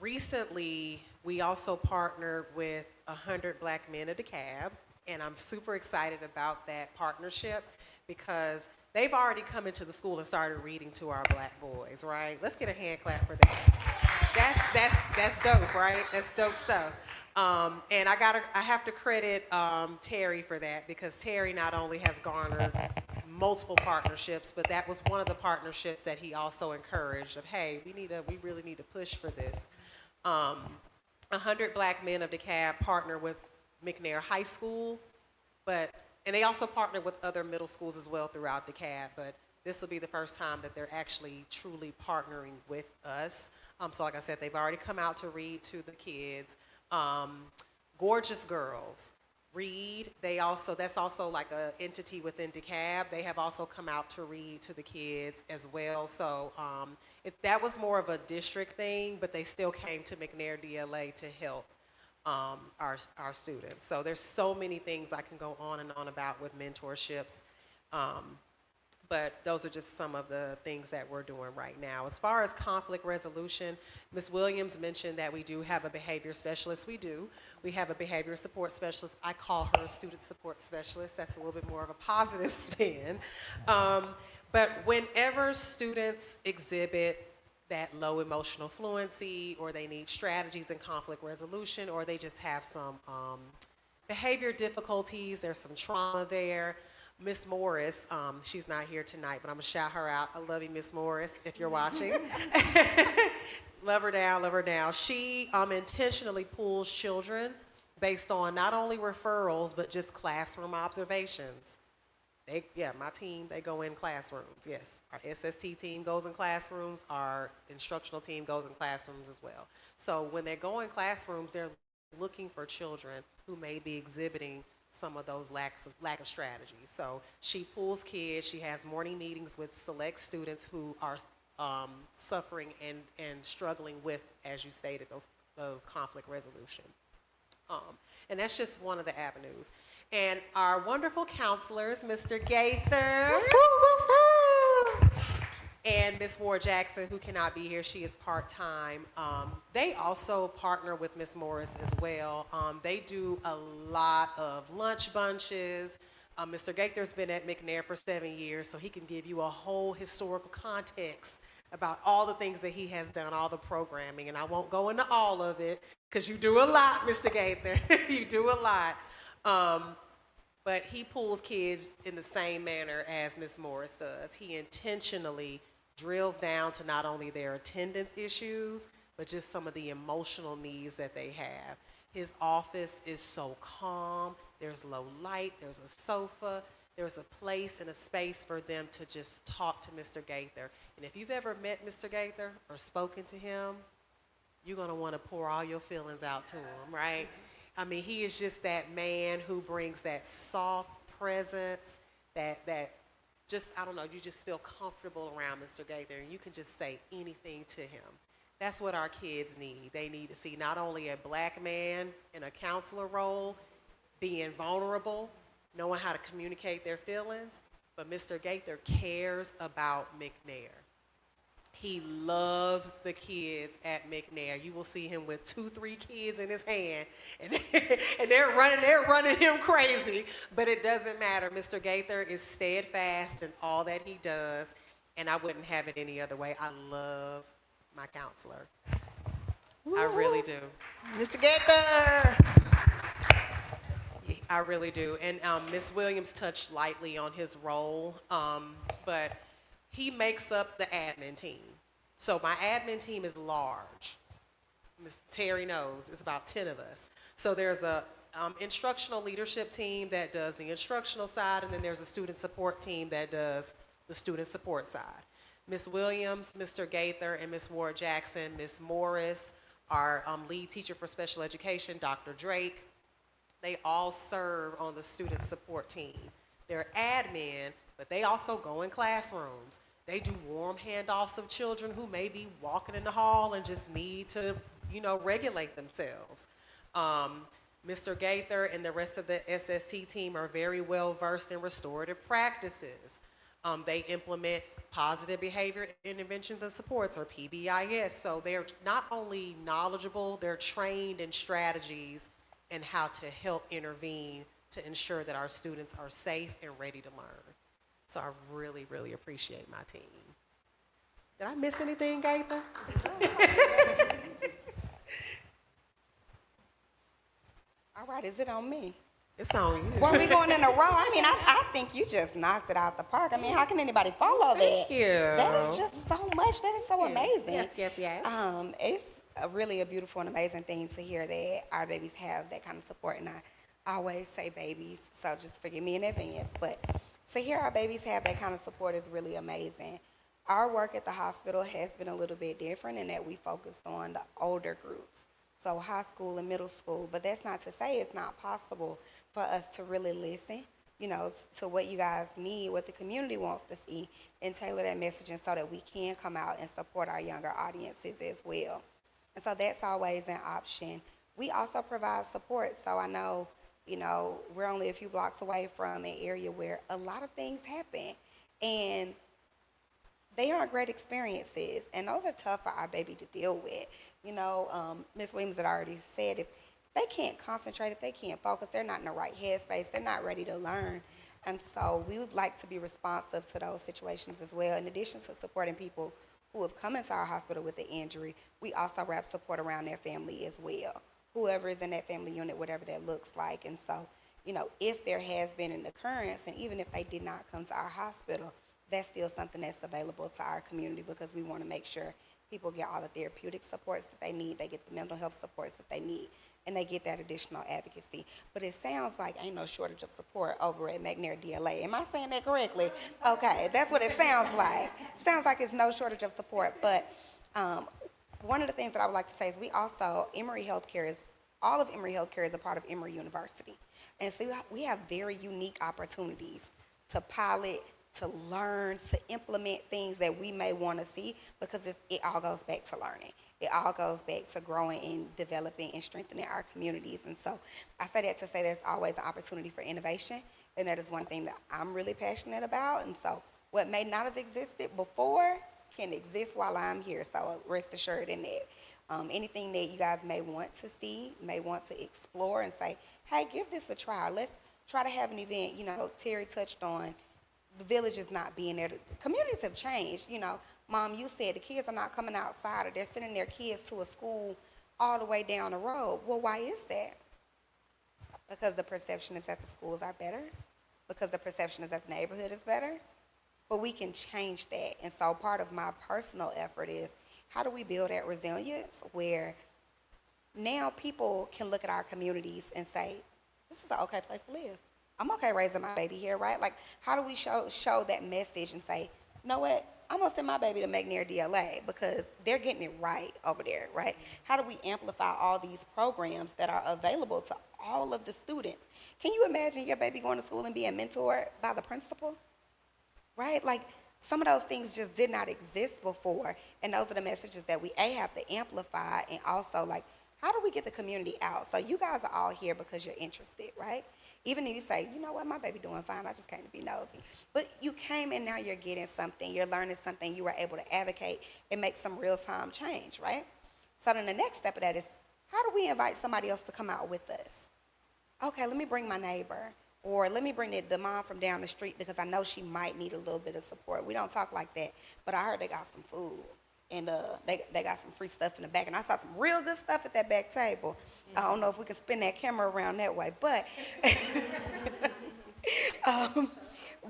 Recently, we also partnered with 100 Black Men of DeKalb, and I'm super excited about that partnership because they've already come into the school and started reading to our Black boys, right? Let's get a hand clap for that. That's dope, right? That's dope stuff. And I have to credit Terry for that because Terry not only has garnered multiple partnerships, but that was one of the partnerships that he also encouraged of, hey, we really need to push for this. 100 Black Men of DeKalb partner with McNair High School, and they also partner with other middle schools as well throughout DeKalb, but this will be the first time that they're actually truly partnering with us. So like I said, they've already come out to read to the kids. Gorgeous girls, read. That's also like a entity within DeKalb. They have also come out to read to the kids as well. So that was more of a district thing, but they still came to McNair DLA to help our students. So there's so many things I can go on and on about with mentorships. But those are just some of the things that we're doing right now. As far as conflict resolution, Ms. Williams mentioned that we do have a behavior specialist. We do. We have a behavior support specialist. I call her a student support specialist. That's a little bit more of a positive spin. But whenever students exhibit that low emotional fluency, or they need strategies in conflict resolution, or they just have some behavior difficulties, there's some trauma there, Miss Morris, she's not here tonight, but I'm gonna shout her out. I love you, Miss Morris, if you're watching. Love her down, love her down. She intentionally pulls children based on not only referrals, but just classroom observations. My team, they go in classrooms, yes. Our SST team goes in classrooms, our instructional team goes in classrooms as well. So when they go in classrooms, they're looking for children who may be exhibiting some of those lack of strategy. So she pulls kids, she has morning meetings with select students who are suffering and struggling with, as you stated, those conflict resolution. And that's just one of the avenues. And our wonderful counselors, Mr. Gaither and Ms. Ward Jackson, who cannot be here, she is part-time. They also partner with Ms. Morris as well. They do a lot of lunch bunches. Mr. Gaither's been at McNair for 7 years, so he can give you a whole historical context about all the things that he has done, all the programming, and I won't go into all of it, because you do a lot, Mr. Gaither. You do a lot. But he pulls kids in the same manner as Ms. Morris does. He intentionally drills down to not only their attendance issues, but just some of the emotional needs that they have. His office is so calm. There's low light, there's a sofa, there's a place and a space for them to just talk to Mr. Gaither. And if you've ever met Mr. Gaither or spoken to him, you're gonna wanna pour all your feelings out to him, right? I mean, he is just that man who brings that soft presence, that just, I don't know, you just feel comfortable around Mr. Gaither, and you can just say anything to him. That's what our kids need. They need to see not only a black man in a counselor role, being vulnerable, knowing how to communicate their feelings, but Mr. Gaither cares about McNair. He loves the kids at McNair. You will see him with 2-3 kids in his hand, and they're running him crazy. But it doesn't matter. Mr. Gaither is steadfast in all that he does, and I wouldn't have it any other way. I love my counselor. I really do. Mr. Gaither! I really do. And Ms. Williams touched lightly on his role, but he makes up the admin team. So my admin team is large. Ms. Terry knows, it's about 10 of us. So there's a instructional leadership team that does the instructional side, and then there's a student support team that does the student support side. Ms. Williams, Mr. Gaither, and Ms. Ward Jackson, Ms. Morris, our lead teacher for special education, Dr. Drake, they all serve on the student support team. They're admin, but they also go in classrooms. They do warm handoffs of children who may be walking in the hall and just need to, regulate themselves. Mr. Gaither and the rest of the SST team are very well versed in restorative practices. They implement positive behavior interventions and supports, or PBIS. So they're not only knowledgeable, they're trained in strategies and how to help intervene to ensure that our students are safe and ready to learn. So I really, really appreciate my team. Did I miss anything, Gaither? All right, is it on me? It's on you. Were we going in a row? I mean, I think you just knocked it out the park. I mean, how can anybody follow that? Thank you. That is just so much. That is so amazing. Yes. It's really a beautiful and amazing thing to hear that our babies have that kind of support. And I always say babies, so just forgive me in advance. But to hear our babies have that kind of support is really amazing. Our work at the hospital has been a little bit different in that we focused on the older groups, so high school and middle school. But that's not to say it's not possible for us to really listen, to what you guys need, what the community wants to see, and tailor that messaging so that we can come out and support our younger audiences as well. And so that's always an option. We also provide support. So I know, we're only a few blocks away from an area where a lot of things happen. And they aren't great experiences. And those are tough for our baby to deal with. Ms. Williams had already said, if they can't concentrate, if they can't focus, they're not in the right headspace, they're not ready to learn. And so we would like to be responsive to those situations as well. In addition to supporting people who have come into our hospital with an injury, we also wrap support around their family as well. Whoever is in that family unit, whatever that looks like. And so, if there has been an occurrence, and even if they did not come to our hospital, that's still something that's available to our community, because we want to make sure people get all the therapeutic supports that they need, they get the mental health supports that they need, and they get that additional advocacy. But it sounds like ain't no shortage of support over at MDLA. Am I saying that correctly? Okay, that's what it sounds like. Sounds like it's no shortage of support. But one of the things that I would like to say is all of Emory Healthcare is a part of Emory University. And so we have very unique opportunities to pilot, to learn, to implement things that we may want to see, because it all goes back to learning. It all goes back to growing and developing and strengthening our communities. And so I say that to say there's always an opportunity for innovation, and that is one thing that I'm really passionate about. And so what may not have existed before can exist while I'm here, so rest assured in that. Anything that you guys may want to see, may want to explore and say, hey, give this a try. Let's try to have an event. Terry touched on the village is not being there. Communities have changed. Mom, you said the kids are not coming outside, or they're sending their kids to a school all the way down the road. Well, why is that? Because the perception is that the schools are better, because the perception is that the neighborhood is better. But we can change that. And so part of my personal effort is, how do we build that resilience where now people can look at our communities and say, this is an okay place to live. I'm okay raising my baby here, right? Like, how do we show that message and say, you know what? I'm going to send my baby to MDLA because they're getting it right over there, right? How do we amplify all these programs that are available to all of the students? Can you imagine your baby going to school and being mentored by the principal, right? Like, some of those things just did not exist before, and those are the messages that we have to amplify, and also, like, how do we get the community out? So you guys are all here because you're interested, right? Even if you say, you know what, my baby doing fine, I just came to be nosy. But you came and now you're getting something, you're learning something, you were able to advocate and make some real-time change, right? So then the next step of that is, how do we invite somebody else to come out with us? Okay, let me bring my neighbor, or let me bring the mom from down the street because I know she might need a little bit of support. We don't talk like that, but I heard they got some food. And they got some free stuff in the back. And I saw some real good stuff at that back table. I don't know if we can spin that camera around that way. But,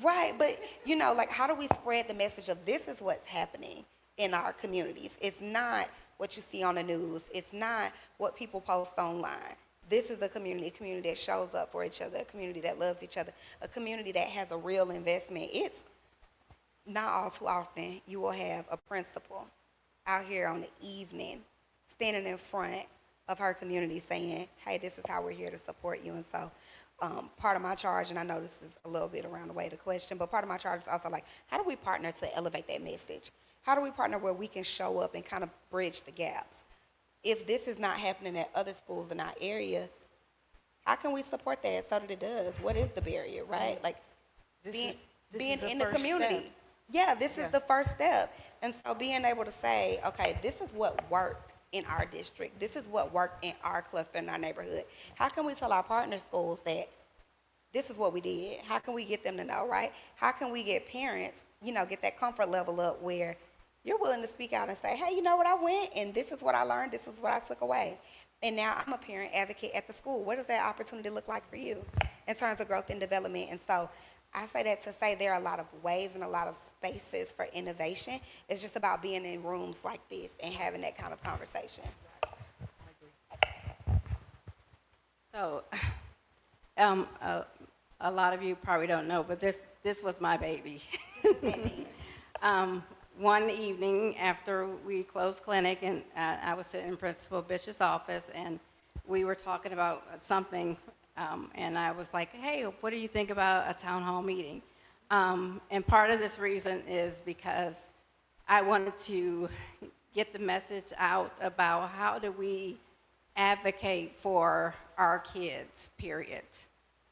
right, but, like, how do we spread the message of this is what's happening in our communities? It's not what you see on the news. It's not what people post online. This is a community that shows up for each other, a community that loves each other, a community that has a real investment. It's not all too often you will have a principal out here on the evening standing in front of her community saying, hey, this is how we're here to support you. And so part of my charge, and I know this is a little bit around the way the question, but part of my charge is also like, how do we partner to elevate that message? How do we partner where we can show up and kind of bridge the gaps? If this is not happening at other schools in our area, how can we support that so that it does? What is the barrier, right? Like, being in the community. Step. Yeah, this is the first step. And so being able to say, okay, this is what worked in our district. This is what worked in our cluster, in our neighborhood. How can we tell our partner schools that this is what we did? How can we get them to know, right? How can we get parents, get that comfort level up where you're willing to speak out and say, hey, you know what, I went and this is what I learned, this is what I took away. And now I'm a parent advocate at the school. What does that opportunity look like for you in terms of growth and development? And so I say that to say there are a lot of ways and a lot of spaces for innovation. It's just about being in rooms like this and having that kind of conversation. So, a lot of you probably don't know, but this was my baby. One evening after we closed clinic, and I was sitting in Principal Bishop's office, and we were talking about something And I was like, hey, what do you think about a town hall meeting? And part of this reason is because I wanted to get the message out about how do we advocate for our kids, period.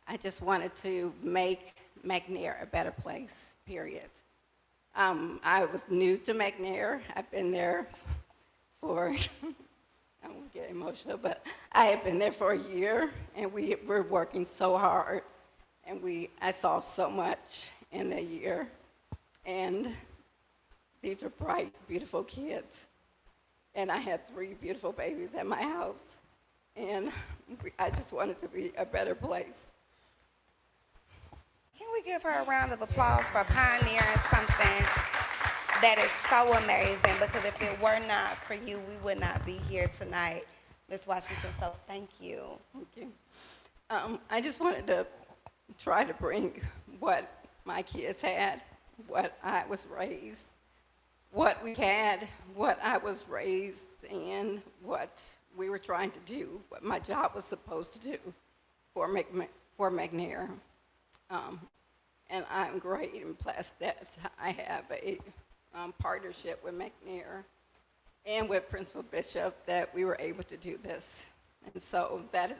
I just wanted to make McNair a better place, period. I was new to McNair. I've been there for, I won't get emotional, but I have been there for a year, and we're working so hard, and I saw so much in a year, and these are bright, beautiful kids, and I had 3 beautiful babies at my house, and I just wanted to be a better place. Can we give her a round of applause for pioneering something that is so amazing? Because if it were not for you, we would not be here tonight, Ms. Washington. So thank you. Thank you. I just wanted to try to bring what my kids had, what I was raised, what we had, what I was raised in, what we were trying to do, what my job was supposed to do for McNair. And I'm great and blessed that I have a partnership with McNair and with Principal Bishop that we were able to do this. And so that is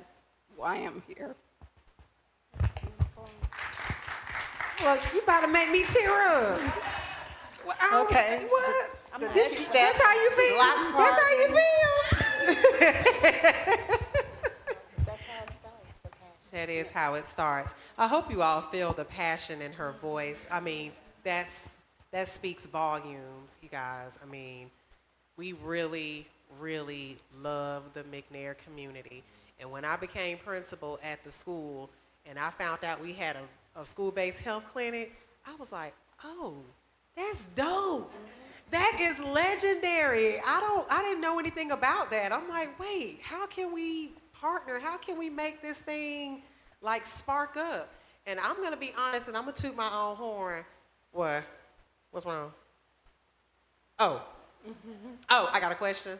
why I'm here. Well, you about to make me tear up. Well, Okay. What? The next step. That's how you feel? Block That's how you feel? That's how it starts. Okay. That is how it starts. I hope you all feel the passion in her voice. I mean, that speaks volumes, you guys. I mean, we really, really love the McNair community. And when I became principal at the school and I found out we had a school-based health clinic, I was like, oh, that's dope. That is legendary. I didn't know anything about that. I'm like, wait, how can we partner? How can we make this thing like spark up? And I'm gonna be honest, and I'm gonna toot my own horn. What? What's wrong? Oh, I got a question.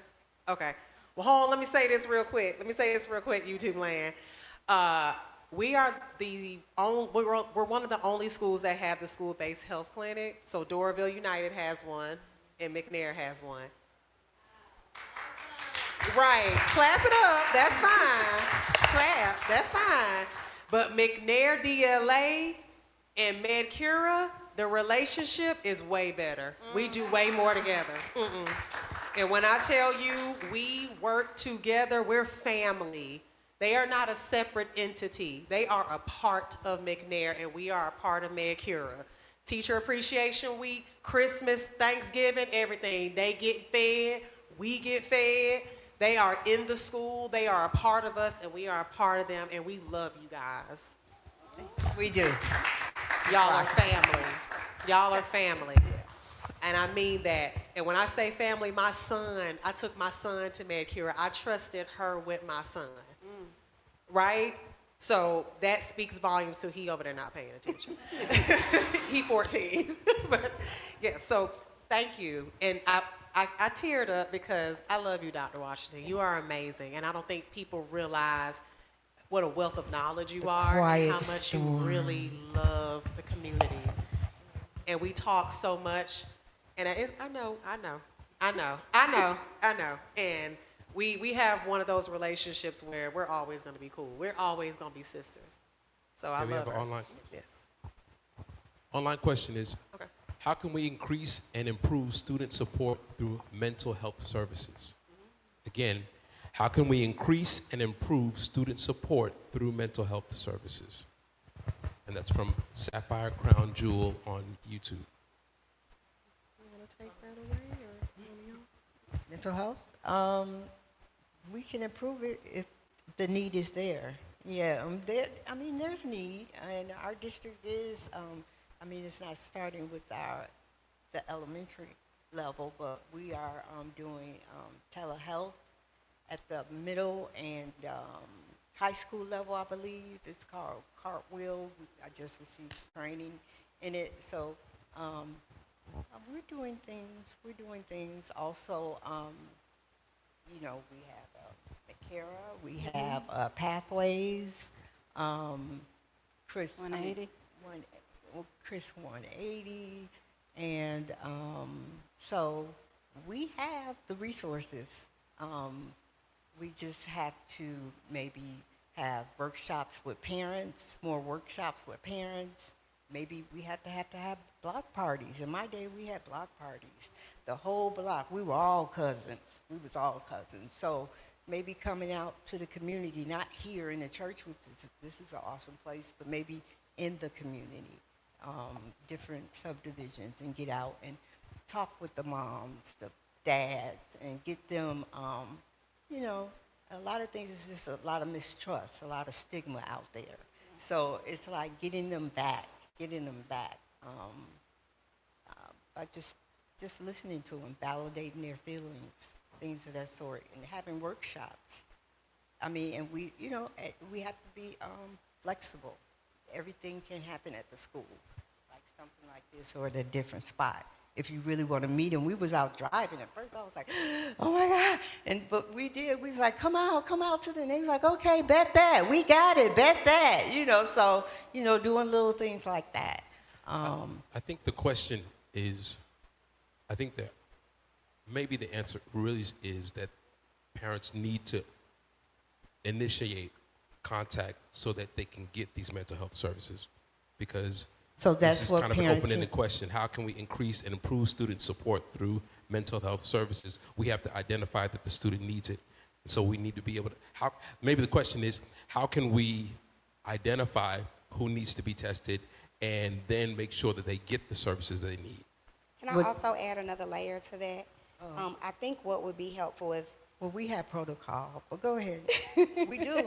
Okay. Well, hold on. Let me say this real quick. YouTube land. We are we're one of the only schools that have the school-based health clinic. So Doraville United has one, and McNair has one. Right. Clap it up. That's fine. Clap. That's fine. But McNair DLA and Medcura, the relationship is way better. We do way more together. And when I tell you we work together, we're family. They are not a separate entity. They are a part of McNair, and we are a part of Medcura. Teacher Appreciation Week, Christmas, Thanksgiving, everything. They get fed, we get fed. They are in the school. They are a part of us, and we are a part of them, and we love you guys. We do. Y'all are family. Y'all are family. And I mean that. And when I say family, I took my son to Medcura. I trusted her with my son. Right? So that speaks volumes to he over there not paying attention. He 14. But yeah, so thank you. And I teared up because I love you, Dr. Washington. You are amazing. And I don't think people realize what a wealth of knowledge you are and how much you really love the community. And we talk so much. And I know. And we have one of those relationships where we're always going to be cool. We're always going to be sisters. So I love her. Yes. Online question is, Okay. how can we increase and improve student support through mental health services? Again, how can we increase and improve student support through mental health services? And that's from Sapphire Crown Jewel on YouTube. You want to take that away or you want me Mental health? We can improve it if the need is there. Yeah, there's need, and our district is, it's not starting with the elementary level, but we are doing telehealth at the middle and high school level, I believe. It's called Cartwheel. I just received training in it, so we're doing things. Also, we have Medcura, we have Pathways. Chris. 180? Chris 180. And so we have the resources. We just have to maybe have workshops with parents, more workshops with parents. Maybe we have to have block parties. In my day, we had block parties. The whole block, we were all cousins. We was all cousins. So maybe coming out to the community, not here in the church, which is, this is an awesome place, but maybe in the community, different subdivisions, and get out and talk with the moms, the dads, and get them, you know, a lot of things is just a lot of mistrust, a lot of stigma out there. So it's like getting them back, by just listening to them, validating their feelings, things of that sort, and having workshops. I mean, and we, you know, we have to be flexible. Everything can happen at the school, like something like this or at a different spot. If you really want to meet them, we was out driving at first. I was like, oh my God. But we did. We was like, come out to the, and they was like, okay, bet that. We got it, bet that. You know, so, you know, doing little things like that. I think the question is, I think that maybe the answer really is that parents need to initiate contact so that they can get these mental health services, because So that's this is what kind of an parenting. open-ended question. How can we increase and improve student support through mental health services? We have to identify that the student needs it. So we need to be able to, maybe the question is, how can we identify who needs to be tested and then make sure that they get the services they need? Can I also add another layer to that? I think what would be helpful is, Well, we have protocol, but go ahead. We do.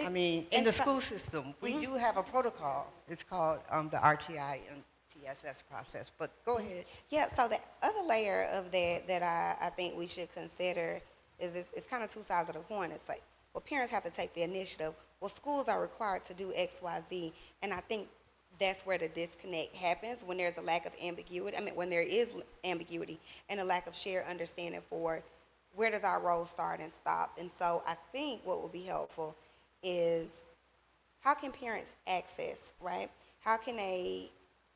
I mean, in And the so- school system, we do have a protocol. It's called the RTI and TSS process, but go ahead. yeah, so the other layer of that I think we should consider is it's kind of two sides of the coin. It's like, well, parents have to take the initiative. Well, schools are required to do X, Y, Z, and I think that's where the disconnect happens, when there's a lack of ambiguity. I mean, when there is ambiguity and a lack of shared understanding for where does our role start and stop. And so I think what would be helpful is, how can parents access, right? How can they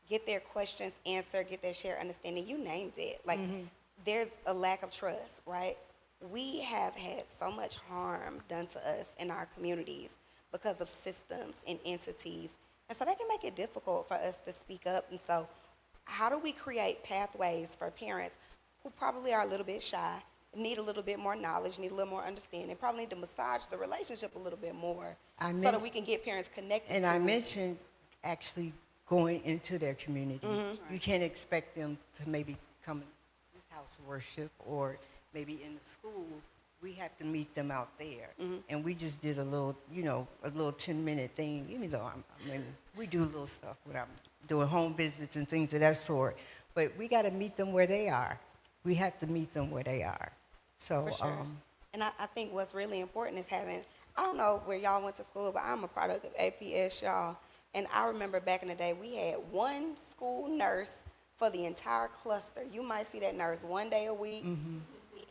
get their questions answered, get their shared understanding? You named it. Like, there's a lack of trust, right? We have had so much harm done to us in our communities because of systems and entities. And so that can make it difficult for us to speak up. And so how do we create pathways for parents who probably are a little bit shy, need a little bit more knowledge, need a little more understanding, probably need to massage the relationship a little bit more so that we can get parents connected And to I it. mentioned actually going into their community. You can't expect them to maybe come in this house of worship, or maybe in the school. We have to meet them out there. And we just did a little, you know, a little 10-minute thing. You know, I mean, we do little stuff when I'm doing home visits and things of that sort. But we got to meet them where they are. We have to meet them where they are. So, For sure. And I think what's really important is having, I don't know where y'all went to school, but I'm a product of APS, y'all. And I remember back in the day, we had one school nurse for the entire cluster. You might see that nurse one day a week.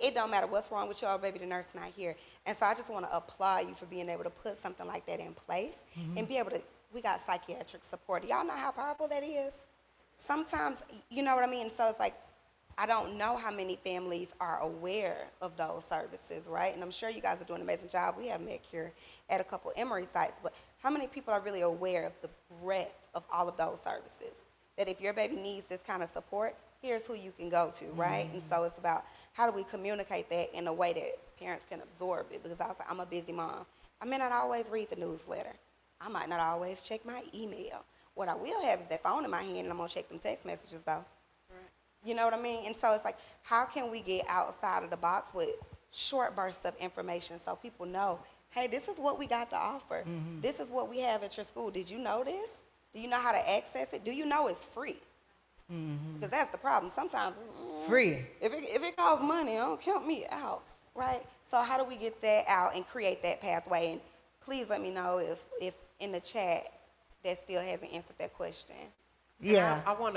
It don't matter what's wrong with y'all, baby, the nurse not here. And so I just want to applaud you for being able to put something like that in place and be able to, we got psychiatric support. Y'all know how powerful that is? Sometimes, you know what I mean? So it's like, I don't know how many families are aware of those services, right? And I'm sure you guys are doing an amazing job. We have Medcura at a couple Emory sites, but how many people are really aware of the breadth of all of those services? That if your baby needs this kind of support, here's who you can go to, right? And so it's about, how do we communicate that in a way that parents can absorb it? Because I'm a busy mom. I may not always read the newsletter. I might not always check my email. What I will have is that phone in my hand, and I'm going to check them text messages, though. You know what I mean? And so it's like, how can we get outside of the box with short bursts of information so people know, hey, this is what we got to offer. This is what we have at your school. Did you know this? Do you know how to access it? Do you know it's free? Because that's the problem. Sometimes, free. if it costs money, don't count me out, right? So how do we get that out and create that pathway? And please let me know if in the chat that still hasn't answered that question. Yeah. I want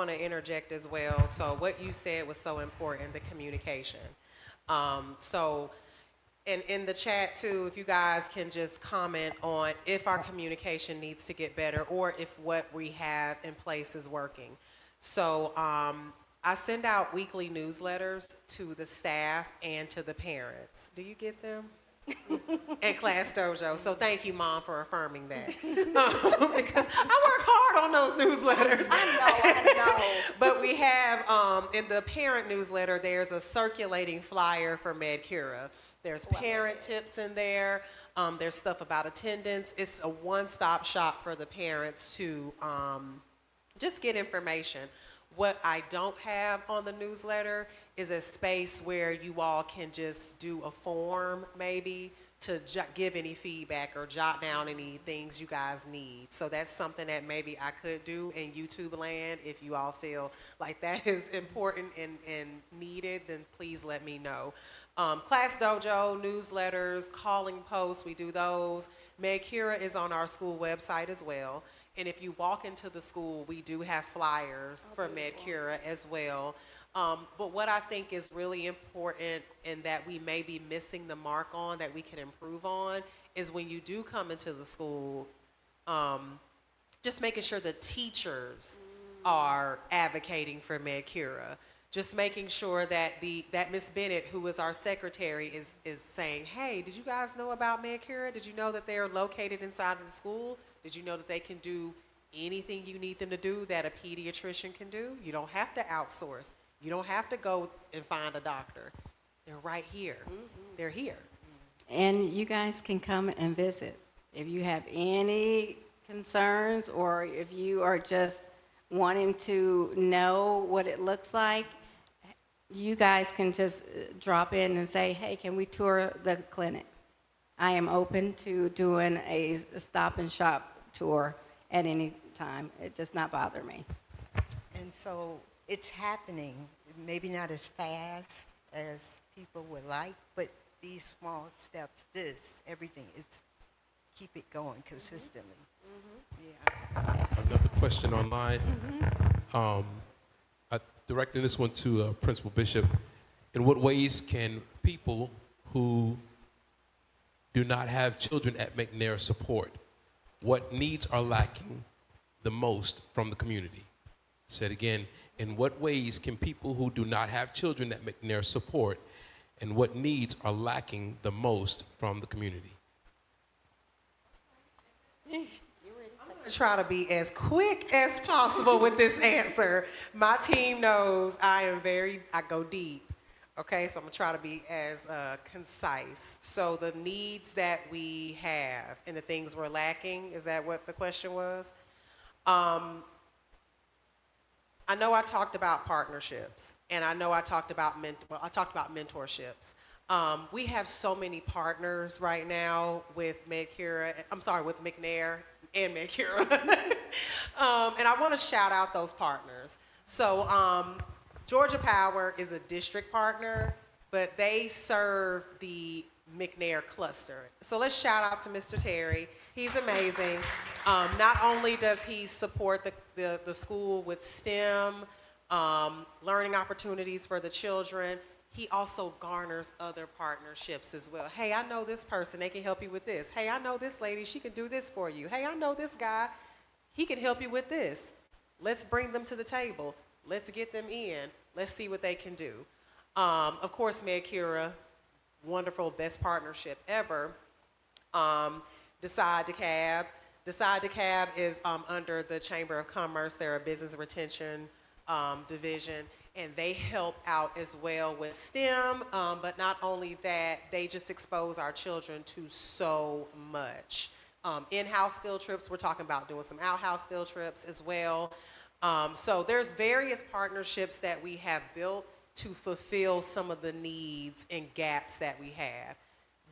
to interject as well. So what you said was so important, the communication. So And in the chat too, if you guys can just comment on if our communication needs to get better or if what we have in place is working. So I send out weekly newsletters to the staff and to the parents. Do you get them? And Class Dojo. So thank you, Mom, for affirming that. Because I work hard on those newsletters. I know. But we have, in the parent newsletter, there's a circulating flyer for Medcura. There's parent tips in there. There's stuff about attendance. It's a one-stop shop for the parents to just get information. What I don't have on the newsletter is a space where you all can just do a form maybe to give any feedback or jot down any things you guys need. So that's something that maybe I could do in YouTube land. If you all feel like that is important and needed, then please let me know. Class Dojo, newsletters, calling posts, we do those. Medcura is on our school website as well. And if you walk into the school, we do have flyers for Medcura as well. But what I think is really important and that we may be missing the mark on that we can improve on is when you do come into the school, just making sure the teachers are advocating for Medcura. Just making sure that that Miss Bennett, who is our secretary, is saying, hey, did you guys know about Medcura? Did you know that they're located inside of the school? Did you know that they can do anything you need them to do that a pediatrician can do? You don't have to outsource. You don't have to go and find a doctor. They're right here. They're here. And you guys can come and visit. If you have any concerns or if you are just wanting to know what it looks like, you guys can just drop in and say, hey, can we tour the clinic? I am open to doing a stop and shop tour at any time. It does not bother me. And so it's happening, maybe not as fast as people would like, but these small steps, everything, it's keep it going consistently. Yeah. Another question online. I directed this one to Principal Bishop. In what ways can people who do not have children at McNair support? What needs are lacking the most from the community? Said again, in what ways can people who do not have children at McNair support, and what needs are lacking the most from the community? I'm gonna try to be as quick as possible with this answer. My team knows I go deep. Okay, so I'm gonna try to be as concise. So the needs that we have and the things we're lacking, is that what the question was? I know I talked about partnerships, and I know I talked about mentorships. We have so many partners right now with McNair and Medcura. And I want to shout out those partners. So Georgia Power is a district partner, but they serve the McNair cluster. So let's shout out to Mr. Terry. He's amazing. Not only does he support the school with STEM, learning opportunities for the children, he also garners other partnerships as well. Hey, I know this person, they can help you with this. Hey, I know this lady, she can do this for you. Hey, I know this guy, he can help you with this. Let's bring them to the table. Let's get them in. Let's see what they can do. Of course, Medcura, wonderful, best partnership ever. Decide to Cab. Decide to Cab is under the Chamber of Commerce. They're a business retention division, and they help out as well with STEM, but not only that, they just expose our children to so much. In-house field trips, we're talking about doing some out-house field trips as well. So there's various partnerships that we have built to fulfill some of the needs and gaps that we have.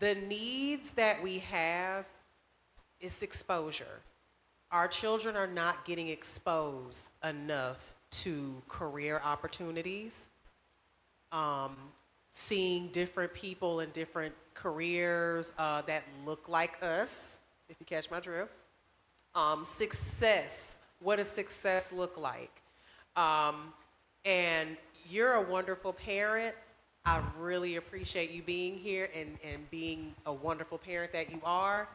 The needs that we have is exposure. Our children are not getting exposed enough to career opportunities, seeing different people in different careers that look like us, if you catch my drift. Success, what does success look like? And you're a wonderful parent, I really appreciate you being here and being a wonderful parent that you are.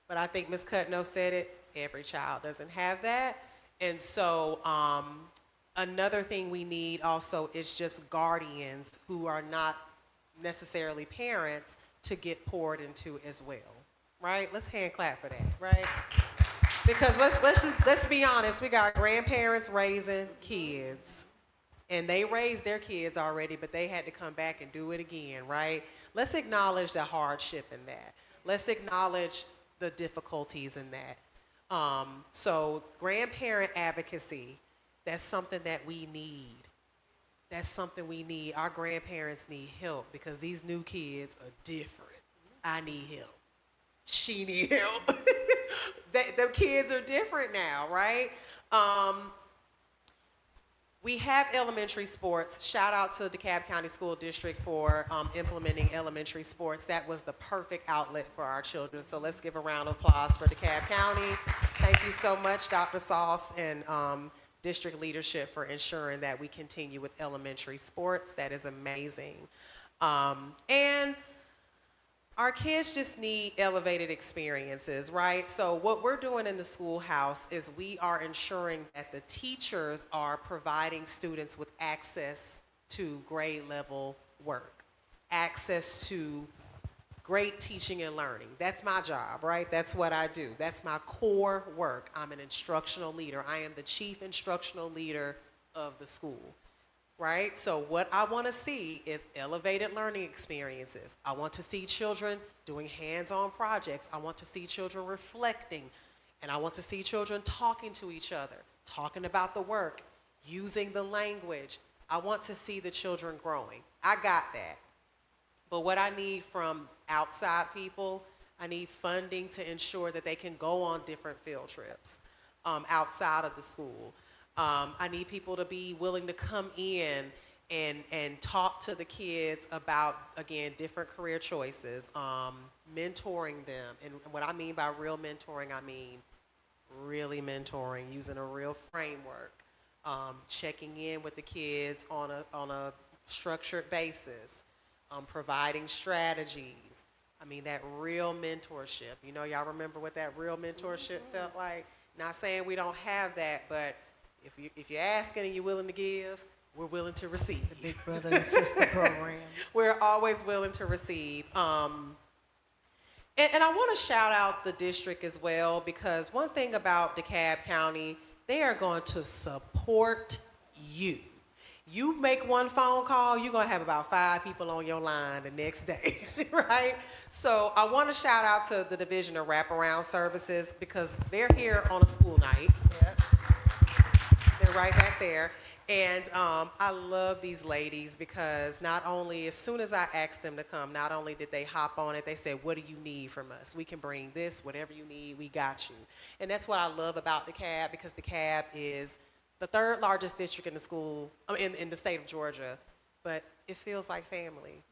But I think Ms. Cutno said it, every child doesn't have that. And so another thing we need also is just guardians who are not necessarily parents to get poured into as well, right? Let's hand clap for that, right? Because let's be honest, we got grandparents raising kids. And they raised their kids already, but they had to come back and do it again, right? Let's acknowledge the hardship in that. Let's acknowledge the difficulties in that. So grandparent advocacy, that's something that we need. That's something we need. Our grandparents need help because these new kids are different. I need help. She need help. The kids are different now, right? We have elementary sports. Shout out to DeKalb County School District for implementing elementary sports. That was the perfect outlet for our children. So let's give a round of applause for DeKalb County. Thank you so much, Dr. Sauce and district leadership for ensuring that we continue with elementary sports. That is amazing. And our kids just need elevated experiences, right? So what we're doing in the schoolhouse is we are ensuring that the teachers are providing students with access to grade level work, access to great teaching and learning. That's my job, right? That's what I do. That's my core work. I'm an instructional leader. I am the chief instructional leader of the school. Right? So what I want to see is elevated learning experiences. I want to see children doing hands-on projects. I want to see children reflecting. And I want to see children talking to each other, talking about the work, using the language. I want to see the children growing. I got that. But what I need from outside people, I need funding to ensure that they can go on different field trips outside of the school. I need people to be willing to come in and talk to the kids about, again, different career choices, mentoring them. And what I mean by real mentoring, I mean really mentoring, using a real framework, checking in with the kids on a structured basis, providing strategies. I mean, that real mentorship. You know, y'all remember what that real mentorship felt like? Not saying we don't have that, but if you're asking and you're willing to give, we're willing to receive. The Big Brother and Sister program. We're always willing to receive. And I want to shout out the district as well, because one thing about DeKalb County, they are going to support you. You make one phone call, you're going to have about 5 people on your line the next day, right? So I want to shout out to the Division of Wraparound Services because they're here on a school night. Yep. They're right back there. And I love these ladies because not only, as soon as I asked them to come, not only did they hop on it, they said, what do you need from us? We can bring this, whatever you need, we got you. And that's what I love about DeKalb, because DeKalb is the 3rd largest district in the school, in the state of Georgia, but it feels like family.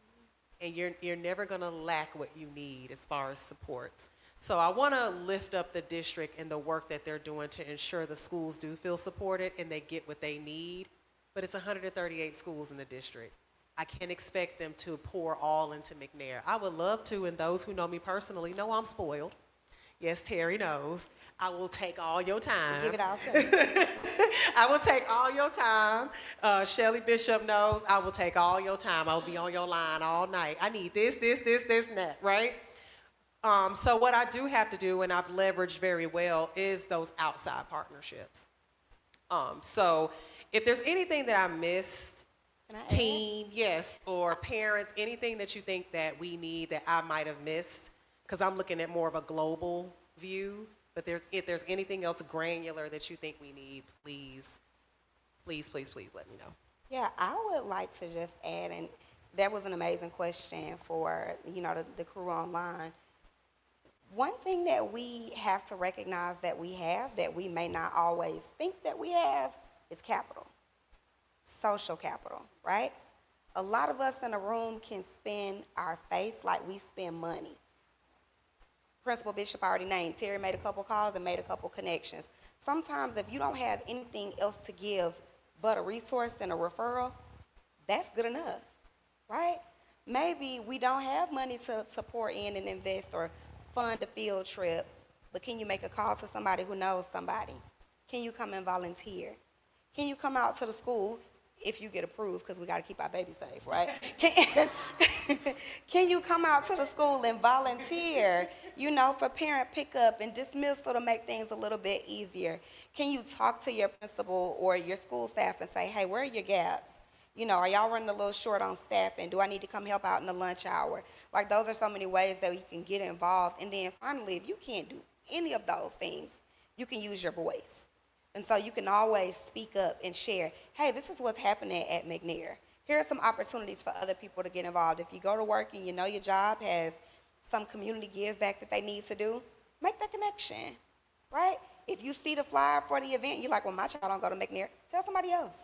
And you're never gonna lack what you need as far as supports. So I wanna lift up the district and the work that they're doing to ensure the schools do feel supported and they get what they need. But it's 138 schools in the district. I can't expect them to pour all into McNair. I would love to, and those who know me personally know I'm spoiled. Yes, Terry knows. I will take all your time. Give it all to me. I will take all your time. Shelly Bishop knows I will take all your time. I will be on your line all night. I need this, and that, right? So what I do have to do, and I've leveraged very well, is those outside partnerships. So if there's anything that I missed, team, yes, or parents, anything that you think that we need that I might have missed, because I'm looking at more of a global view, but if there's anything else granular that you think we need, please let me know. Yeah, I would like to just add, and that was an amazing question for, the crew online. One thing that we have to recognize that we have, that we may not always think that we have, is capital, social capital, right? A lot of us in a room can spend our face like we spend money. Principal Bishop already named. Terry made a couple calls and made a couple connections. Sometimes if you don't have anything else to give but a resource and a referral, that's good enough. right? Maybe we don't have money to pour in and invest or fund a field trip, but can you make a call to somebody who knows somebody? Can you come and volunteer? Can you come out to the school if you get approved, because we got to keep our baby safe, right? Can you come out to the school and volunteer, for parent pickup and dismissal to make things a little bit easier? Can you talk to your principal or your school staff and say, hey, where are your gaps? Are y'all running a little short on staffing? Do I need to come help out in the lunch hour? Like, those are so many ways that you can get involved. And then finally, if you can't do any of those things, you can use your voice. And so you can always speak up and share, hey, this is what's happening at McNair. Here are some opportunities for other people to get involved. If you go to work and you know your job has some community give back that they need to do, make that connection, right? If you see the flyer for the event, you're like, well, my child don't go to McNair, tell somebody else.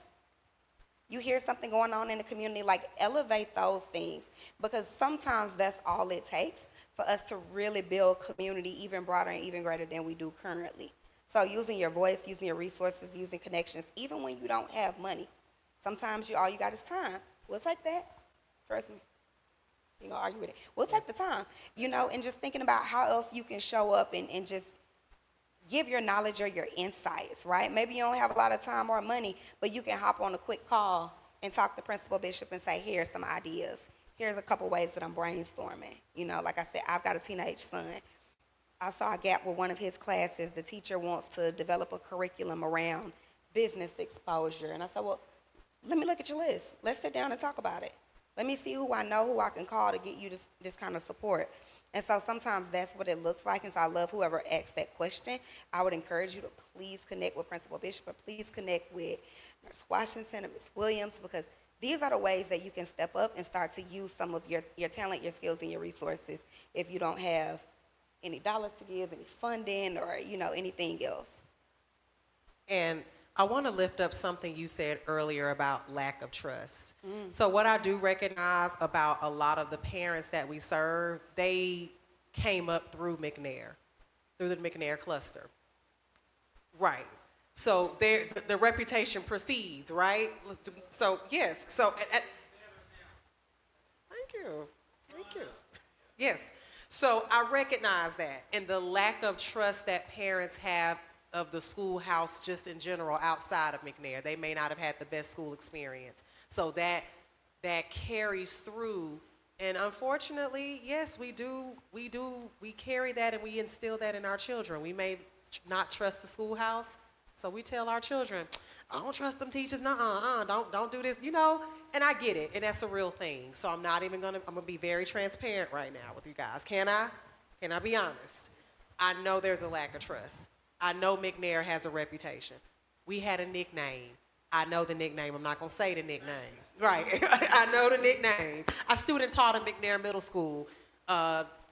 You hear something going on in the community, like, elevate those things, because sometimes that's all it takes for us to really build community even broader and even greater than we do currently. So using your voice, using your resources, using connections, even when you don't have money. Sometimes all you got is time. We'll take that. Trust me. You're going to argue with it. We'll take the time, and just thinking about how else you can show up and just give your knowledge or your insights, right? Maybe you don't have a lot of time or money, but you can hop on a quick call and talk to Principal Bishop and say, here's some ideas. Here's a couple ways that I'm brainstorming. Like I said, I've got a teenage son. I saw a gap with one of his classes. The teacher wants to develop a curriculum around business exposure. And I said, well, let me look at your list. Let's sit down and talk about it. Let me see who I know, who I can call to get you this kind of support. And so sometimes that's what it looks like. And so I love whoever asks that question. I would encourage you to please connect with Principal Bishop, or please connect with Nurse Washington and Ms. Williams, because these are the ways that you can step up and start to use some of your talent, your skills, and your resources if you don't have any dollars to give, any funding, or, anything else. And I want to lift up something you said earlier about lack of trust. So what I do recognize about a lot of the parents that we serve, they came up through McNair, through the McNair cluster. Right. So the reputation precedes, right? So, yes. So, thank you. Thank you. Yes. So I recognize that, and the lack of trust that parents have of the schoolhouse just in general outside of McNair. They may not have had the best school experience. So that carries through. And unfortunately, yes, we carry that and we instill that in our children. We may not trust the schoolhouse, so we tell our children, I don't trust them teachers, don't do this, and I get it, and that's a real thing. So I'm gonna be very transparent right now with you guys. Can I be honest? I know there's a lack of trust. I know McNair has a reputation. We had a nickname. I know the nickname. I'm not gonna say the nickname. Right, I know the nickname. A student taught at McNair Middle School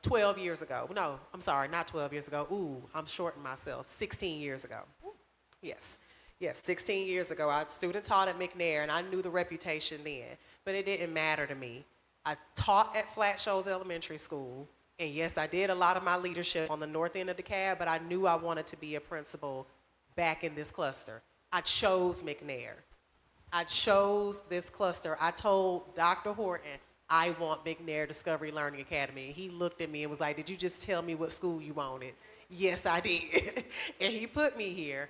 12 years ago. No, I'm sorry, not 12 years ago. Ooh, I'm shorting myself. 16 years ago. Yes, 16 years ago. I student taught at McNair, and I knew the reputation then, but it didn't matter to me. I taught at Flat Shoals Elementary School, and yes, I did a lot of my leadership on the north end of DeKalb, but I knew I wanted to be a principal back in this cluster. I chose McNair. I chose this cluster. I told Dr. Horton, I want McNair Discovery Learning Academy. He looked at me and was like, did you just tell me what school you wanted? Yes, I did. And he put me here.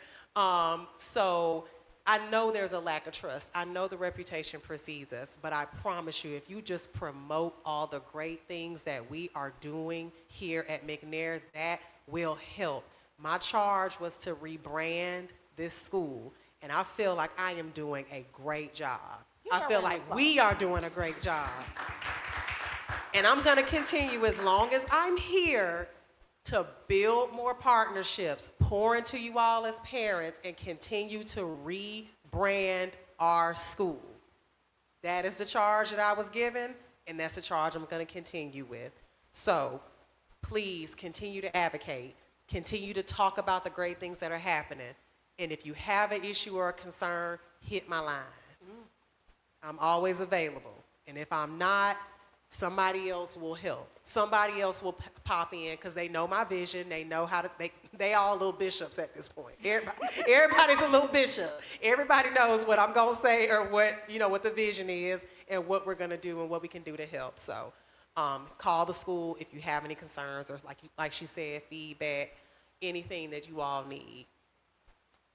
So I know there's a lack of trust. I know the reputation precedes us, but I promise you, if you just promote all the great things that we are doing here at McNair, that will help. My charge was to rebrand this school, and I feel like I am doing a great job. I feel like we are doing a great job. And I'm gonna continue as long as I'm here to build more partnerships, pour into you all as parents, and continue to rebrand our school. That is the charge that I was given, and that's the charge I'm gonna continue with. So please continue to advocate, continue to talk about the great things that are happening, and if you have an issue or a concern, hit my line. I'm always available, and if I'm not, somebody else will help. Somebody else will pop in because they know my vision. They know how to, they all little bishops at this point. Everybody's a little bishop. Everybody knows what I'm going to say or what the vision is, and what we're going to do and what we can do to help. So call the school if you have any concerns or like she said, feedback, anything that you all need.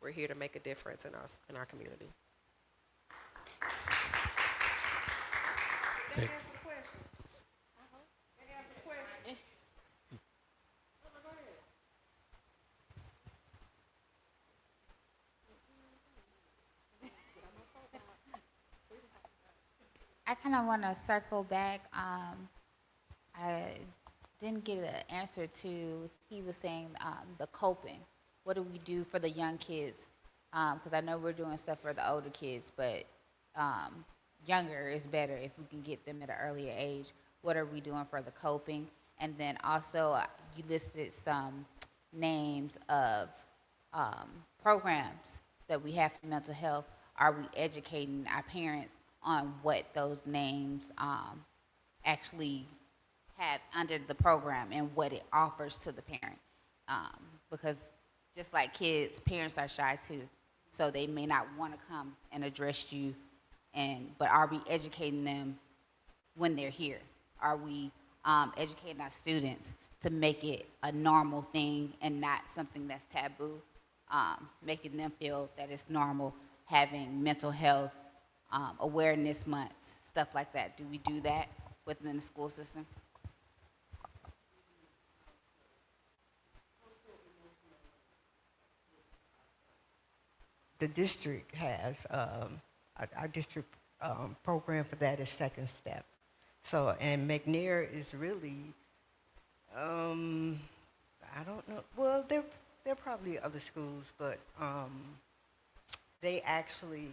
We're here to make a difference in our community. Thank- I kind of want to circle back. I didn't get an answer to, he was saying the coping. What do we do for the young kids? Because I know we're doing stuff for the older kids, but younger is better if we can get them at an earlier age. What are we doing for the coping? And then also, you listed some names of programs that we have for mental health. Are we educating our parents on what those names actually have under the program and what it offers to the parent? Because just like kids, parents are shy too, so they may not want to come and address you. But are we educating them when they're here? Are we educating our students to make it a normal thing and not something that's taboo? Making them feel that it's normal having mental health awareness months, stuff like that. Do we do that within the school system? The district has, our district program for that is Second Step. So, and McNair is really, I don't know, well, there are probably other schools, but they actually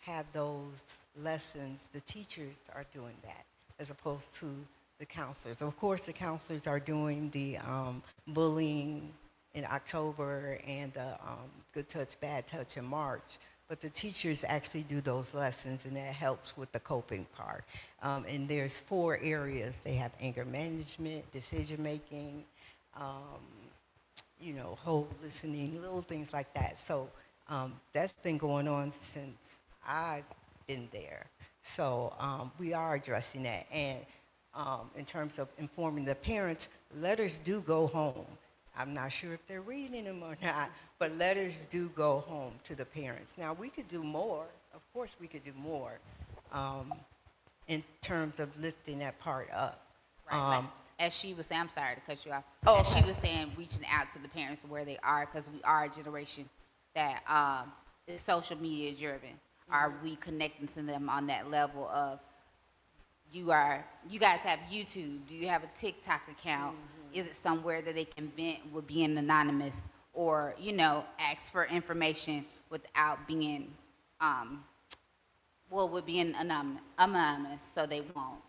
have those lessons. The teachers are doing that as opposed to the counselors. Of course, the counselors are doing the bullying in October and the good touch, bad touch in March. But the teachers actually do those lessons, and that helps with the coping part. And there's 4 areas. They have anger management, decision making, whole listening, little things like that. So that's been going on since I've been there. So we are addressing that. And in terms of informing the parents, letters do go home. I'm not sure if they're reading them or not, but letters do go home to the parents. Now, we could do more. Of course, we could do more in terms of lifting that part up. Right. Like, as she was saying, I'm sorry to cut you off. Oh, as okay. she was saying, reaching out to the parents where they are, because we are a generation that is social media driven. Mm-hmm. Are we connecting to them on that level of, you guys have YouTube, do you have a TikTok account? Mm-hmm. Is it somewhere that they can vent with being anonymous, or, ask for information without being, with being anonymous, so they won't,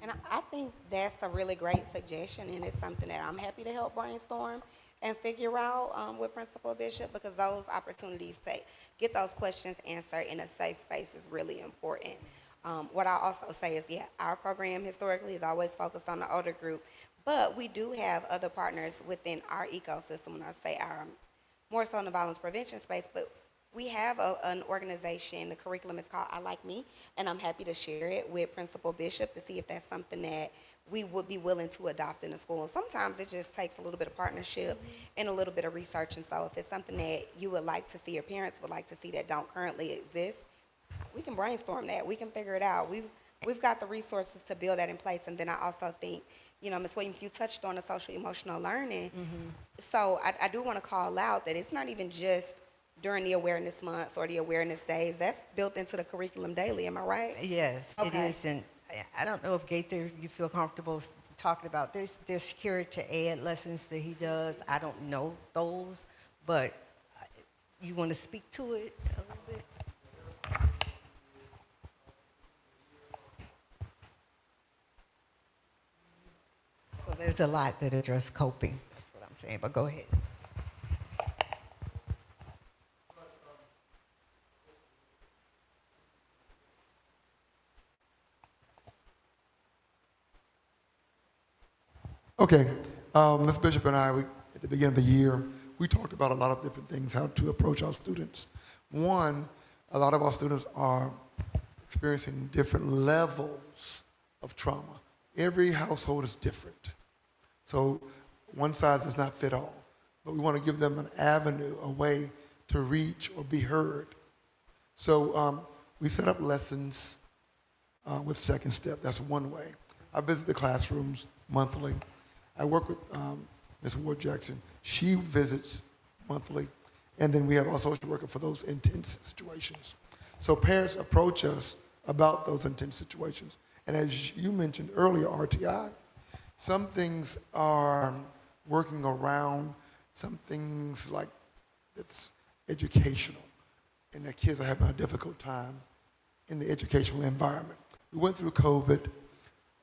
And I think that's a really great suggestion, and it's something that I'm happy to help brainstorm and figure out with Principal Bishop, because those opportunities to get those questions answered in a safe space is really important. What I also say is, our program historically is always focused on the older group, but we do have other partners within our ecosystem, when I say our, more so in the violence prevention space, but we have an organization. The curriculum is called I Like Me, and I'm happy to share it with Principal Bishop to see if that's something that we would be willing to adopt in the school. And sometimes it just takes a little bit of partnership and a little bit of research. And so if it's something that you would like to see, your parents would like to see that don't currently exist, we can brainstorm that. We can figure it out. We've got the resources to build that in place. And then I also think, Ms. Williams, you touched on the social emotional learning. Mm-hmm. So I do want to call out that it's not even just during the awareness months or the awareness days. That's built into the curriculum daily. Am I right? Yes, Okay. it is. And I don't know if Gaither, you feel comfortable talking about, there's character ed lessons that he does. I don't know those, but you want to speak to it a little bit? So there's a lot that address coping. That's what I'm saying, but go ahead. Okay, Ms. Bishop and I, at the beginning of the year, we talked about a lot of different things, how to approach our students. One, a lot of our students are experiencing different levels of trauma. Every household is different. So one size does not fit all. But we want to give them an avenue, a way to reach or be heard. So we set up lessons with Second Step. That's one way. I visit the classrooms monthly. I work with Ms. Ward Jackson. She visits monthly. And then we have our social worker for those intense situations. So parents approach us about those intense situations. And as you mentioned earlier, RTI, some things are working around some things like it's educational, and the kids are having a difficult time in the educational environment. We went through COVID.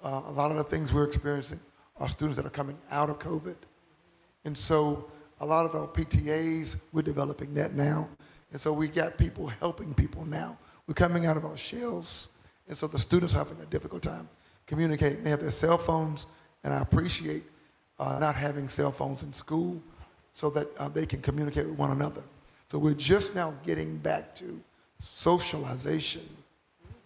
A lot of the things we're experiencing are students that are coming out of COVID. And so a lot of our PTAs, we're developing that now. And so we got people helping people now. We're coming out of our shells. And so the students are having a difficult time communicating. They have their cell phones, and I appreciate not having cell phones in school so that they can communicate with one another. So we're just now getting back to socialization,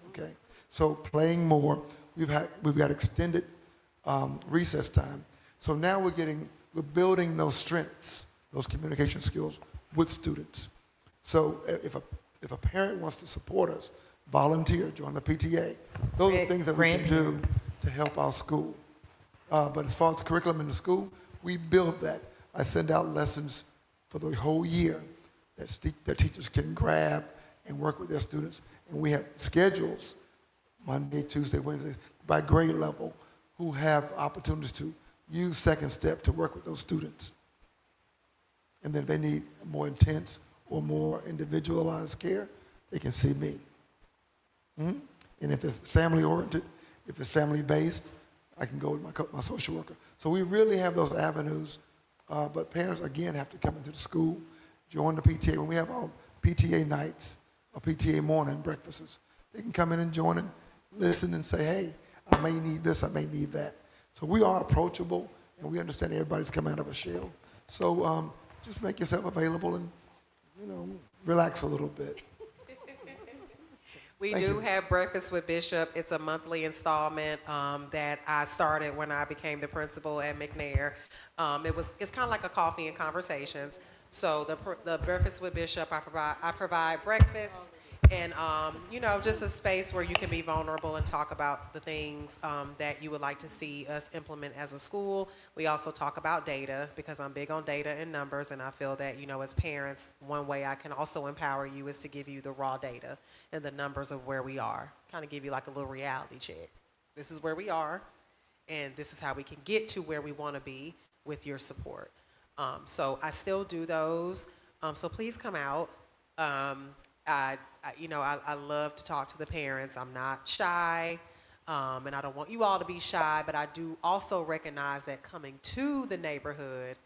okay? So playing more. We've got extended recess time. So now we're building those strengths, those communication skills with students. So if a parent wants to support us, volunteer, join the PTA. Those are things that we can do to help our school. But as far as the curriculum in the school, we build that. I send out lessons for the whole year that teachers can grab and work with their students. And we have schedules, Monday, Tuesday, Wednesday, by grade level, who have opportunities to use Second Step to work with those students. And then if they need more intense or more individualized care, they can see me. And if it's family-oriented, if it's family-based, I can go with my social worker. So we really have those avenues, but parents, again, have to come into the school, join the PTA. When we have our PTA nights, or PTA morning breakfasts, they can come in and join and listen and say, hey, I may need this, I may need that. So we are approachable, and we understand everybody's coming out of a shell. So just make yourself available and, relax a little bit. We Thank do you. have Breakfast with Bishop. It's a monthly installment that I started when I became the principal at McNair. It's kind of like a coffee and conversations. So the Breakfast with Bishop, I provide breakfast and just a space where you can be vulnerable and talk about the things that you would like to see us implement as a school. We also talk about data because I'm big on data and numbers, and I feel that as parents, one way I can also empower you is to give you the raw data and the numbers of where we are. Kind of give you like a little reality check. This is where we are, and this is how we can get to where we want to be with your support. So I still do those. So please come out. I love to talk to the parents. I'm not shy, and I don't want you all to be shy, but I do also recognize that coming to the neighborhoods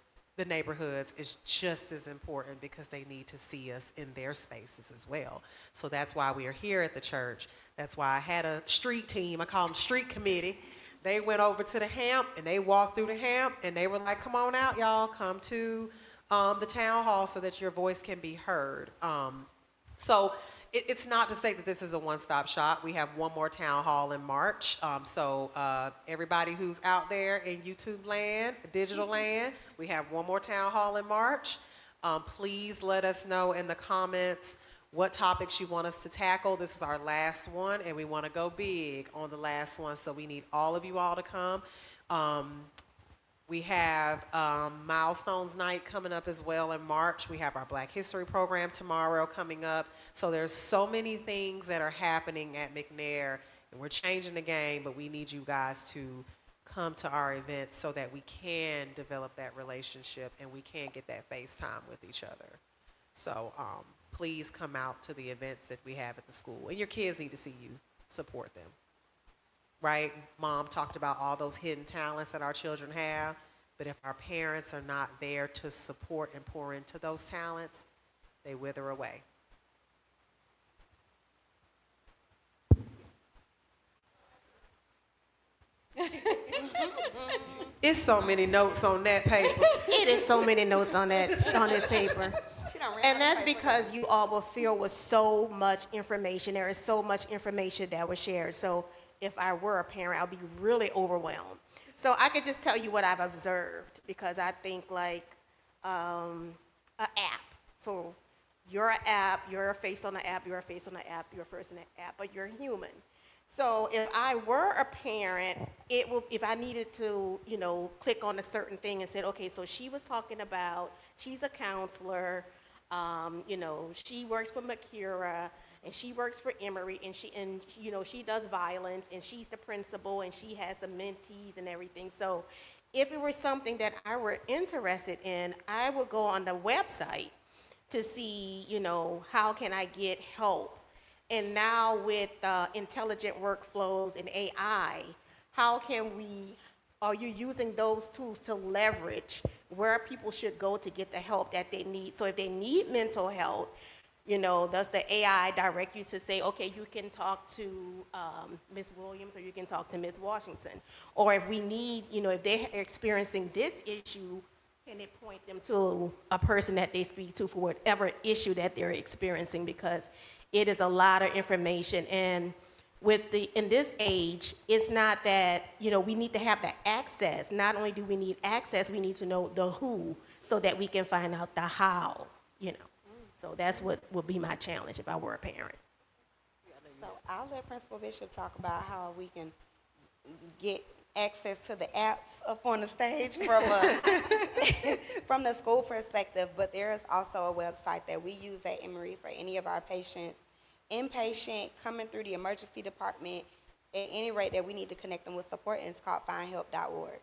is just as important because they need to see us in their spaces as well. So that's why we are here at the church. That's why I had a street team. I call them street committee. They went over to the Hamp, and they walked through the Hamp, and they were like, come on out, y'all. Come to the town hall so that your voice can be heard. So it's not to say that this is a one-stop shop. We have one more town hall in March. So everybody who's out there in YouTube land, digital land, we have one more town hall in March. Please let us know in the comments what topics you want us to tackle. This is our last one, and we want to go big on the last one. So we need all of you all to come. We have Milestones Night coming up as well in March. We have our Black History program tomorrow coming up. So there's so many things that are happening at McNair, and we're changing the game, but we need you guys to come to our events so that we can develop that relationship and we can get that FaceTime with each other. So please come out to the events that we have at the school. And your kids need to see you support them. Right? Mom talked about all those hidden talents that our children have, but if our parents are not there to support and pour into those talents, they wither away. It's so many notes on that paper. It is so many notes on this paper. And that's because you all were filled with so much information. There is so much information that was shared. So if I were a parent, I'd be really overwhelmed. So I could just tell you what I've observed because I think like an app. So you're an app, you're a face on the app, you're a face on the app, you're a person on the app, but you're human. So if I were a parent, it will, if I needed to, you know, click on a certain thing and said, okay, so she was talking about, she's a counselor, you know, she works for Medcura, and she works for Emory, and you know, she does violence, and she's the principal, and she has the mentees and everything. So if it were something that I were interested in, I would go on the website to see, you know, how can I get help? And now with intelligent workflows and AI, how can we, are you using those tools to leverage where people should go to get the help that they need? So if they need mental health, you know, does the AI direct you to say, okay, you can talk to Ms. Williams or you can talk to Ms. Washington? Or if we need, you know, if they're experiencing this issue, can it point them to a person that they speak to for whatever issue that they're experiencing? Because it is a lot of information, and with in this age, it's not that, you know, we need to have the access. Not only do we need access, we need to know the who so that we can find out the how, you know. So that's what would be my challenge if I were a parent. So I'll let Principal Bishop talk about how we can get access to the apps up on the stage from from the school perspective, but there is also a website that we use at Emory for any of our patients, inpatient, coming through the emergency department, at any rate that we need to connect them with support, and it's called findhelp.org.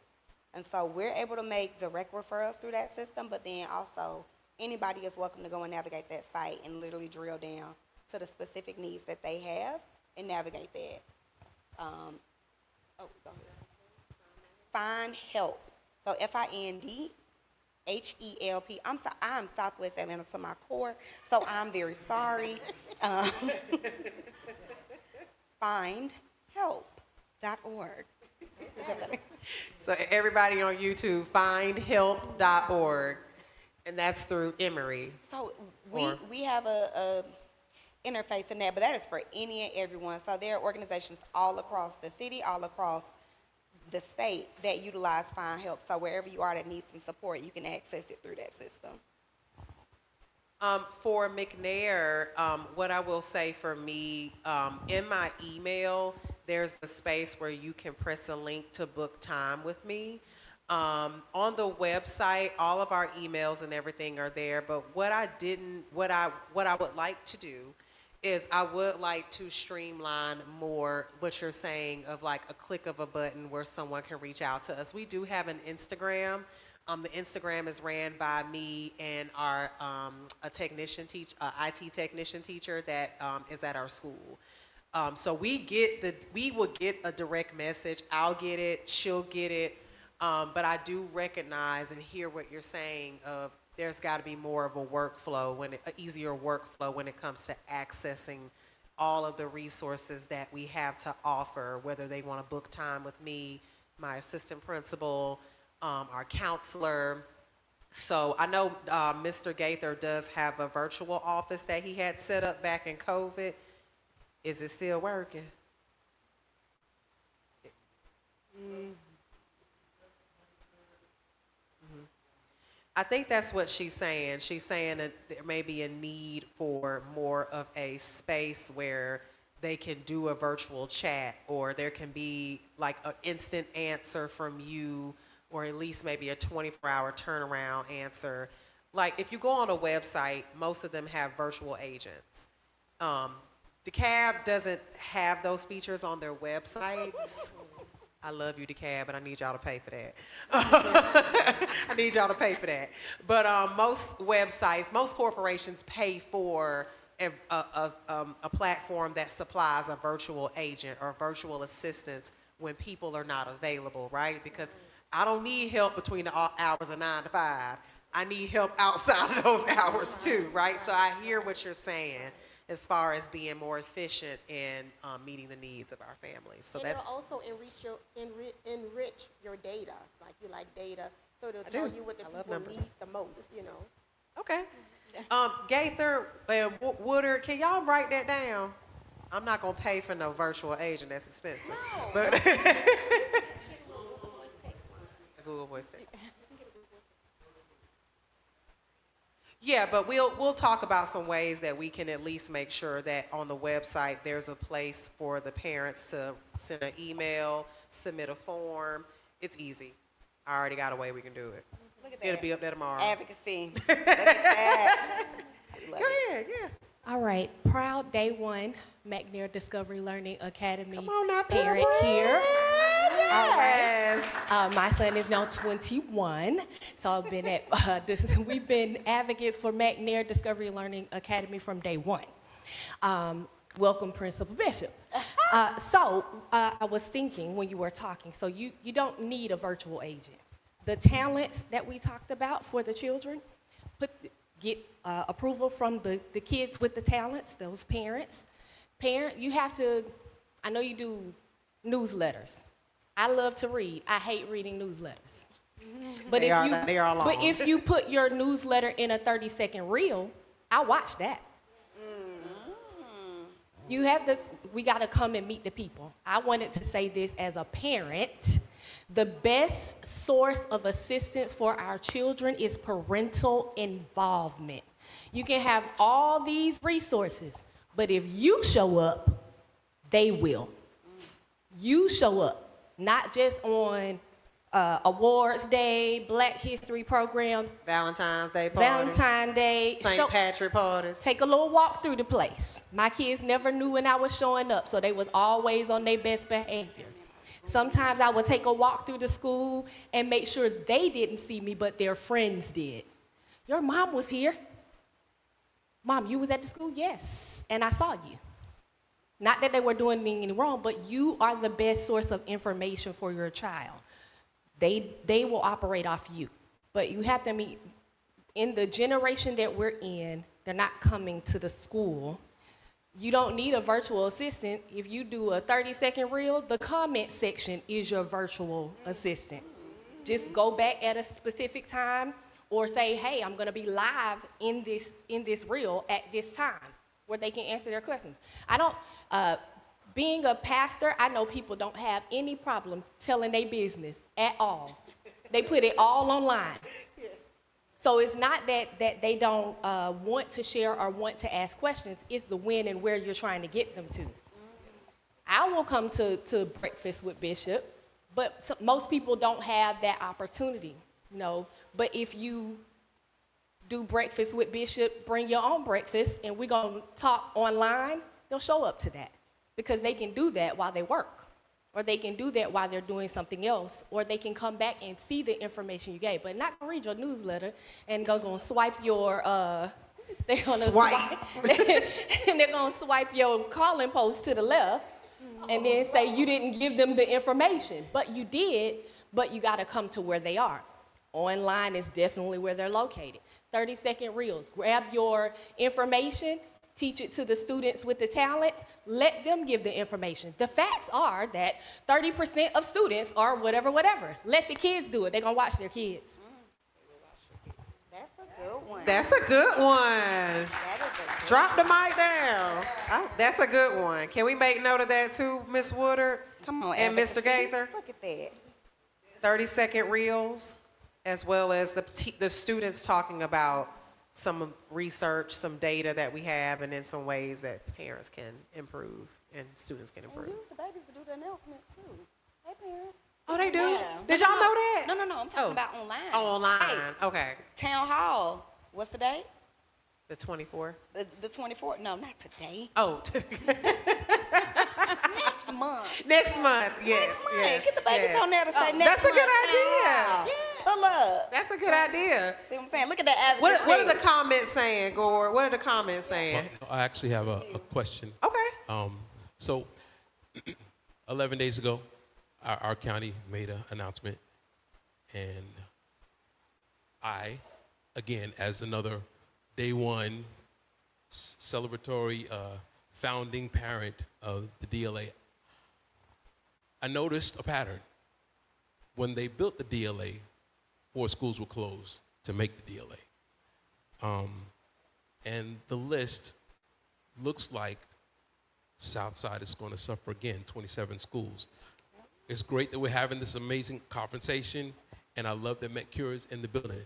And so we're able to make direct referrals through that system, but then also anybody is welcome to go and navigate that site and literally drill down to the specific needs that they have and navigate that. Go ahead. Find Help. So FINDHELP. I'm Southwest Atlanta to my core, so I'm very sorry. Findhelp.org. So everybody on YouTube, findhelp.org, and that's through Emory. So we have a interface in that, but that is for any and everyone. So there are organizations all across the city, all across the state that utilize Find Help. So wherever you are that needs some support, you can access it through that system. For McNair, what I will say for me, in my email, there's a space where you can press a link to book time with me. On the website, all of our emails and everything are there, but what I would like to do is I would like to streamline more what you're saying of like a click of a button where someone can reach out to us. We do have an Instagram. The Instagram is ran by me and our IT technician teacher that is at our school. So we will get a direct message. I'll get it. She'll get it. But I do recognize and hear what you're saying of there's got to be more of a workflow, an easier workflow when it comes to accessing all of the resources that we have to offer, whether they want to book time with me, my assistant principal, our counselor. So I know Mr. Gaither does have a virtual office that he had set up back in COVID. Is it still working? I think that's what she's saying. She's saying that there may be a need for more of a space where they can do a virtual chat, or there can be like an instant answer from you, or at least maybe a 24-hour turnaround answer. Like if you go on a website, most of them have virtual agents. DeKalb doesn't have those features on their websites. I love you, DeKalb, but I need y'all to pay for that. I need y'all to pay for that. But most websites, most corporations pay for a platform that supplies a virtual agent or virtual assistants when people are not available, right? Because I don't need help between the hours of 9 to 5. I need help outside of those hours too, right? So I hear what you're saying as far as being more efficient in meeting the needs of our families. So And that's it'll also enrich your data, like you like data, so it'll tell you what the people need the most, you know. okay. Gaither and Woodard, can y'all write that down? I'm not gonna pay for no virtual agent. That's expensive. No. But Google Voice text. Yeah, but we'll talk about some ways that we can at least make sure that on the website there's a place for the parents to send an email, submit a form. It's easy. I already got a way we can do it. Look at that. It'll be up there tomorrow. Advocacy. Look at that. Go ahead, yeah. All right, proud day one, McNair Discovery Learning Academy Come on now, parent Pepper. here. Yes. My son is now 21, so I've been at we've been advocates for McNair Discovery Learning Academy from day one. Welcome, Principal Bishop. I was thinking when you were talking, so you don't need a virtual agent. The talents that we talked about for the children, get approval from the kids with the talents, those parents. You have to, I know you do newsletters. I love to read. I hate reading newsletters. But They are long. But if you put your newsletter in a 30-second reel, I watch that. We got to come and meet the people. I wanted to say this as a parent. The best source of assistance for our children is parental involvement. You can have all these resources, but if you show up, they will. You show up, not just on Awards Day, Black History Program, Valentine's Day parties. Valentine's Day. St. Patrick parties. Take a little walk through the place. My kids never knew when I was showing up, so they was always on their best behavior. Sometimes I would take a walk through the school and make sure they didn't see me, but their friends did. Your mom was here. Mom, you was at the school? Yes, and I saw you. Not that they were doing anything wrong, but you are the best source of information for your child. They will operate off you. But you have to meet, in the generation that we're in, they're not coming to the school. You don't need a virtual assistant. If you do a 30-second reel, the comment section is your virtual assistant. Just go back at a specific time or say, hey, I'm gonna be live in this reel at this time where they can answer their questions. Being a pastor, I know people don't have any problem telling their business at all. They put it all online. So it's not that they don't want to share or want to ask questions, it's the when and where you're trying to get them to. I will come to breakfast with Bishop, but most people don't have that opportunity, you know. But if you do breakfast with Bishop, bring your own breakfast, and we're gonna talk online, they'll show up to that. Because they can do that while they work, or they can do that while they're doing something else, or they can come back and see the information you gave, but not gonna read your newsletter and gonna swipe your, they're gonna swipe and they're gonna swipe your calling post to the left and then say you didn't give them the information, but you did, but you gotta come to where they are. Online is definitely where they're located. 30-second reels, grab your information, teach it to the students with the talents, let them give the information. The facts are that 30% of students are whatever. Let the kids do it. They're gonna watch their kids. That's a good one. That's a good one. That is a good Drop the mic down. That's a good one. Can we make note of that too, Ms. Woodard? Come on, And Mr. Advocacy. Gaither? Look at that. 30-second reels, as well as the students talking about some research, some data that we have, and then some ways that parents can improve and students can And improve. use the babies to do the announcements too. Hey, parents. Oh, they do? Yeah. Did y'all know that? No, I'm talking about online. Oh, online. Hey, Okay. Town Hall. What's the date? The 24th. The 24th. No, not today. Oh, Next month. next month. Yes. Next month. Yes, Get the babies yes. on there to say Oh, next that's a month. good Town idea. Hall. Pull up. That's a good idea. See what I'm saying? Look at that advocacy. What are the comments saying, Gore? What are the comments saying? Well, I actually have a question. Okay. So 11 days ago, our county made an announcement, and I, again, as another day one celebratory founding parent of the DLA, I noticed a pattern. When they built the DLA, 4 schools were closed to make the DLA. and the list looks like Southside is going to suffer again, 27 schools. It's great that we're having this amazing conversation, and I love that Medcura is in the building.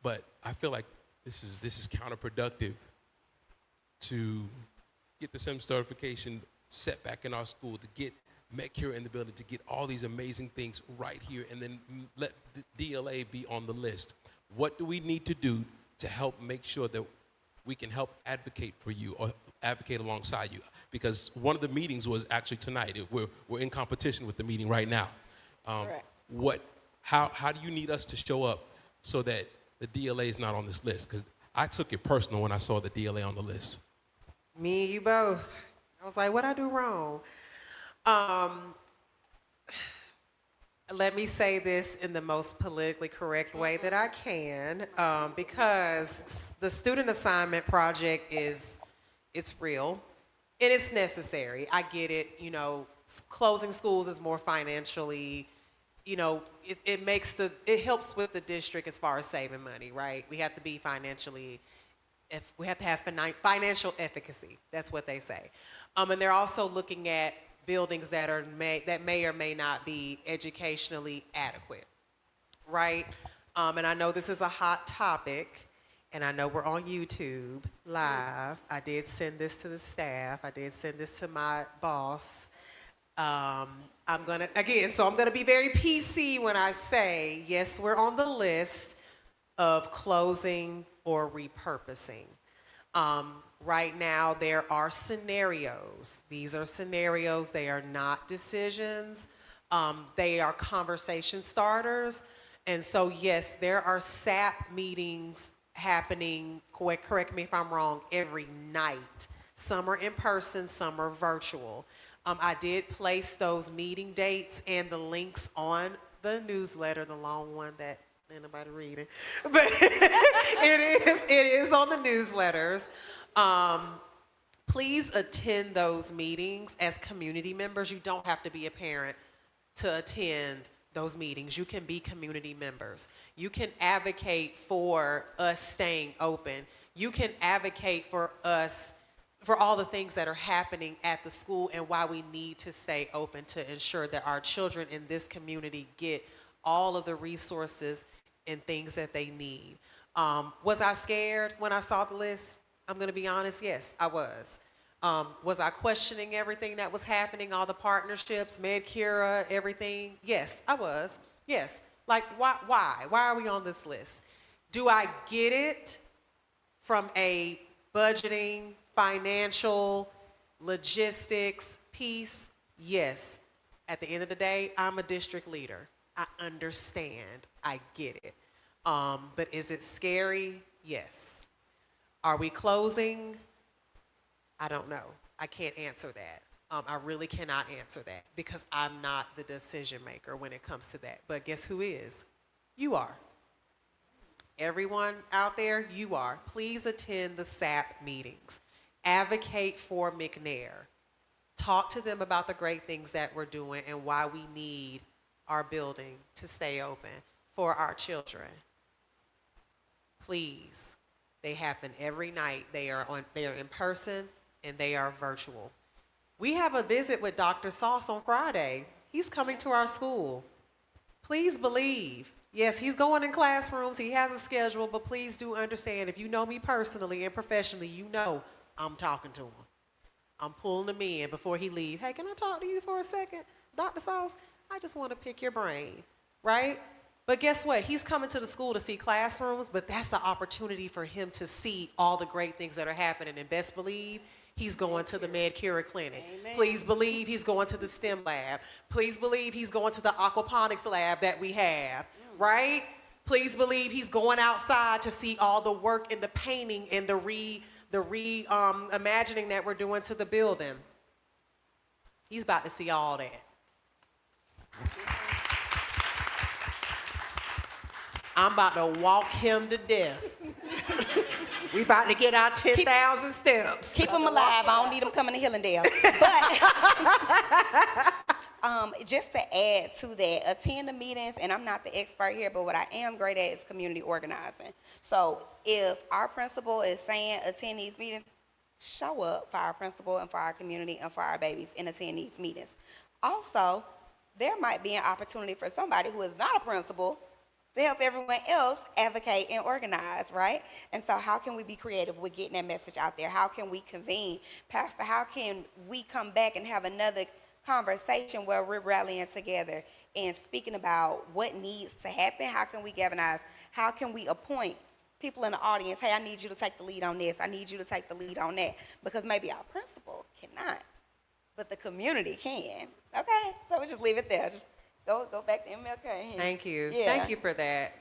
But I feel like this is counterproductive to get the STEM certification set back in our school, to get Medcura in the building, to get all these amazing things right here, and then let the DLA be on the list. What do we need to do to help make sure that we can help advocate for you or advocate alongside you? Because one of the meetings was actually tonight. We're in competition with the meeting right now. Correct. How do you need us to show up so that the DLA is not on this list? Because I took it personal when I saw the DLA on the list. Me and you both. I was like, what I do wrong? Let me say this in the most politically correct way that I can, because the student assignment project it's real and it's necessary. I get it. You know, closing schools is more financially, you know, it helps with the district as far as saving money, right? We have to be we have to have financial efficacy. That's what they say. And they're also looking at buildings that may or may not be educationally adequate, right? And I know this is a hot topic, and I know we're on YouTube live. I did send this to the staff. I did send this to my boss. I'm gonna be very PC when I say, yes, we're on the list of closing or repurposing. Right now, there are scenarios. These are scenarios. They are not decisions. They are conversation starters. And so, yes, there are SAP meetings happening, correct me if I'm wrong, every night. Some are in person, some are virtual. I did place those meeting dates and the links on the newsletter, the long one that anybody reading, but it is on the newsletters. Please attend those meetings as community members. You don't have to be a parent to attend those meetings. You can be community members. You can advocate for us staying open. You can advocate for us for all the things that are happening at the school and why we need to stay open to ensure that our children in this community get all of the resources and things that they need. Was I scared when I saw the list? I'm gonna be honest, yes, I was. Was I questioning everything that was happening, all the partnerships, Medcura, everything? Yes, I was, yes. Like, why? Why are we on this list? Do I get it from a budgeting, financial, logistics piece? Yes. At the end of the day, I'm a district leader. I understand. I get it. But is it scary? Yes. Are we closing? I don't know. I can't answer that. I really cannot answer that because I'm not the decision maker when it comes to that. But guess who is? You are. Everyone out there, you are. Please attend the SAP meetings. Advocate for McNair. Talk to them about the great things that we're doing and why we need our building to stay open for our children. Please. They happen every night. They are in person and they are virtual. We have a visit with Dr. Sauce on Friday. He's coming to our school. Please believe. Yes, he's going in classrooms. He has a schedule, but please do understand, if you know me personally and professionally, you know I'm talking to him. I'm pulling him in before he leaves. Hey, can I talk to you for a second? Dr. Sauce, I just want to pick your brain, right? But guess what? He's coming to the school to see classrooms, but that's the opportunity for him to see all the great things that are happening. And best believe, he's going to the Medcura clinic. Amen. Please believe he's going to the STEM lab. Please believe he's going to the aquaponics lab that we have, right? Please believe he's going outside to see all the work and the painting and the reimagining that we're doing to the building. He's about to see all that. I'm about to walk him to death. We about to get our 10,000 steps. Keep them alive. I don't need them coming to Hillendale. But Just to add to that, attend the meetings, and I'm not the expert here, but what I am great at is community organizing. So if our principal is saying attend these meetings, show up for our principal and for our community and for our babies and attend these meetings. Also, there might be an opportunity for somebody who is not a principal to help everyone else advocate and organize, right? And so how can we be creative with getting that message out there? How can we convene? Pastor, how can we come back and have another conversation where we're rallying together and speaking about what needs to happen? How can we galvanize? How can we appoint people in the audience? Hey, I need you to take the lead on this. I need you to take the lead on that. Because maybe our principals cannot, but the community can. Okay, so we'll just leave it there. Just go back to MLK. Thank you. Yeah. Thank you for that.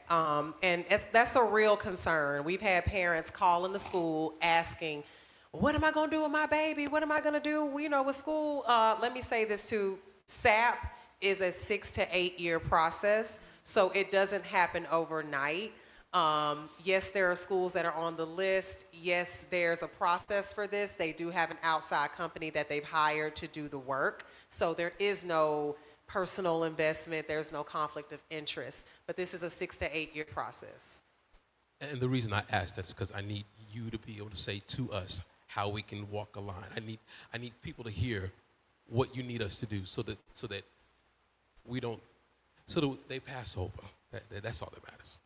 And that's a real concern. We've had parents calling the school asking, what am I going to do with my baby? What am I going to do, with school? Let me say this too. SAP is a 6 to 8 year process, so it doesn't happen overnight. Yes, there are schools that are on the list. Yes, there's a process for this. They do have an outside company that they've hired to do the work. So there is no personal investment. There's no conflict of interest. But this is a 6 to 8 year process. And the reason I ask that is because I need you to be able to say to us how we can walk a line. I need people to hear what you need us to do so that they pass over. That's all that matters.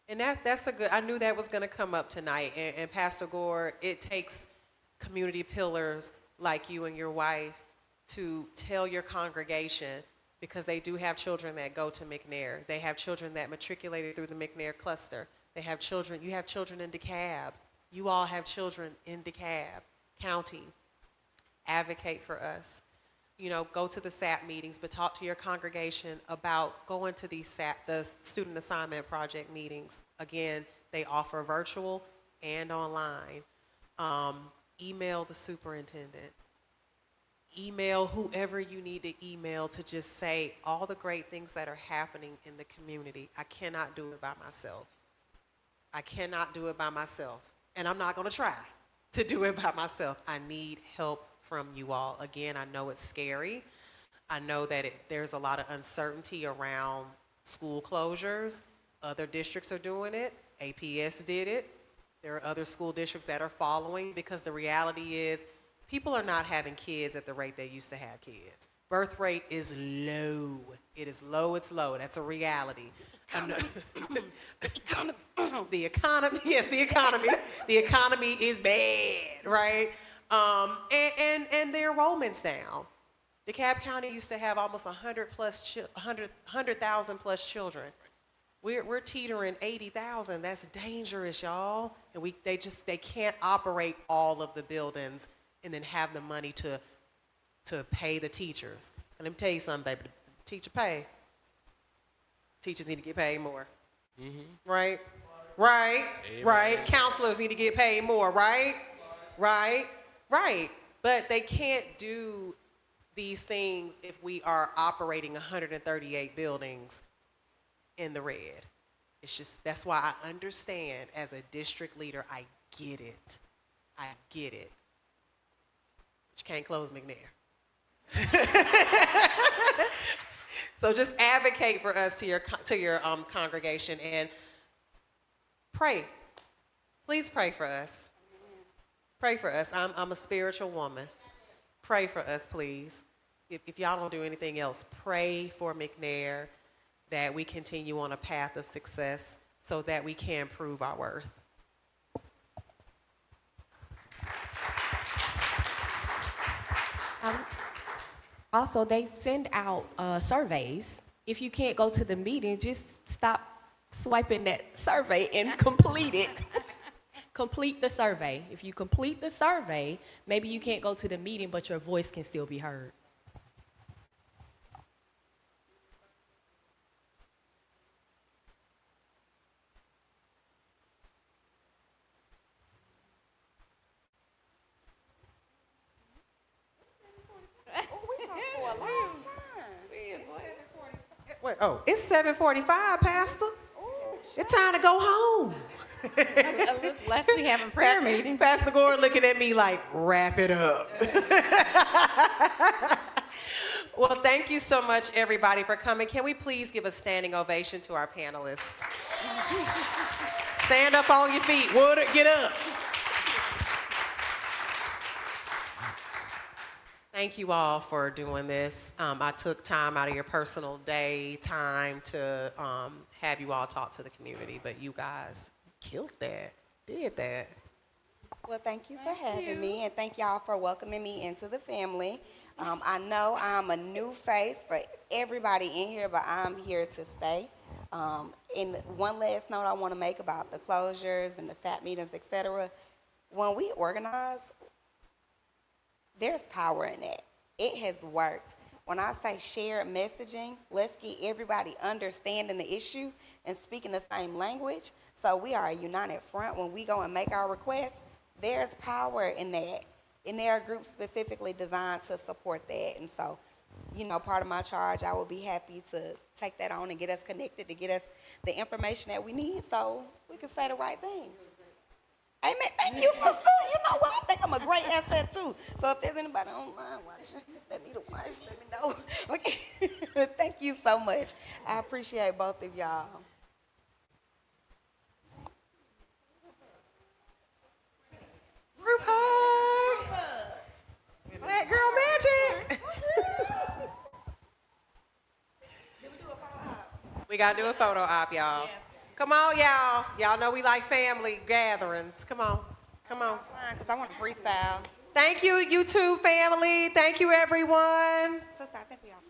And that's a good, I knew that was going to come up tonight. And Pastor Gore, it takes community pillars like you and your wife to tell your congregation, because they do have children that go to McNair. They have children that matriculated through the McNair cluster. They have children, you have children in DeKalb. You all have children in DeKalb County. Advocate for us. Go to the SAP meetings, but talk to your congregation about going to these the Student Assignment Project meetings. Again, they offer virtual and online. Email the superintendent. Email whoever you need to email to just say all the great things that are happening in the community. I cannot do it by myself. I cannot do it by myself. And I'm not going to try to do it by myself. I need help from you all. Again, I know it's scary. I know that there's a lot of uncertainty around school closures. Other districts are doing it. APS did it. There are other school districts that are following, because the reality is people are not having kids at the rate they used to have kids. Birth rate is low. It is low, it's low. That's a reality. The economy, yes, the economy. The economy is bad, right? And the enrollment's down. DeKalb County used to have almost 100,000 plus children. We're teetering 80,000. That's dangerous, y'all. And they can't operate all of the buildings and then have the money to pay the teachers. And let me tell you something, baby. Teacher pay. Teachers need to get paid more. Mm-hmm. Right? Right? Amen. Right? Counselors need to get paid more, right? Right? Right. But they can't do these things if we are operating 138 buildings in the red. It's just, that's why I understand as a district leader, I get it. I get it. But you can't close McNair. So just advocate for us to your congregation and pray. Please pray for us. Pray for us. I'm a spiritual woman. Pray for us, please. If y'all don't do anything else, pray for McNair that we continue on a path of success so that we can prove our worth. Also, they send out surveys. If you can't go to the meeting, just stop swiping that survey and complete it. Complete the survey. If you complete the survey, maybe you can't go to the meeting, but your voice can still be heard. Wait, it's 7:45, Pastor. It's time to go home. Unless we have a prayer meeting. Pastor Gore looking at me like, wrap it up. Well, thank you so much, everybody, for coming. Can we please give a standing ovation to our panelists? Stand up on your feet. Wood, get up. Thank you all for doing this. I took time out of your personal day time to have you all talk to the community, but you guys killed that, did that. Well, thank you for having me, and thank y'all for welcoming me into the family. I know I'm a new face for everybody in here, but I'm here to stay. And one last note I want to make about the closures and the SAP meetings, et cetera. When we organize, there's power in that. It has worked. When I say shared messaging, let's get everybody understanding the issue and speaking the same language, so we are a united front when we go and make our requests. There's power in that. And there are groups specifically designed to support that. And so, you know, part of my charge, I will be happy to take that on and get us connected, to get us the information that we need so we can say the right thing. Amen. Thank you, sister. You know what? I think I'm a great asset too. So if there's anybody online watching that need a wife, let me know. Okay. Thank you so much. I appreciate both of y'all. Group hug. Black girl magic. We gotta do a photo op, y'all. Come on, y'all. Y'all know we like family gatherings. Come on. Come on. Because I want to freestyle. Thank you, YouTube family. Thank you, everyone. Sister, I think we all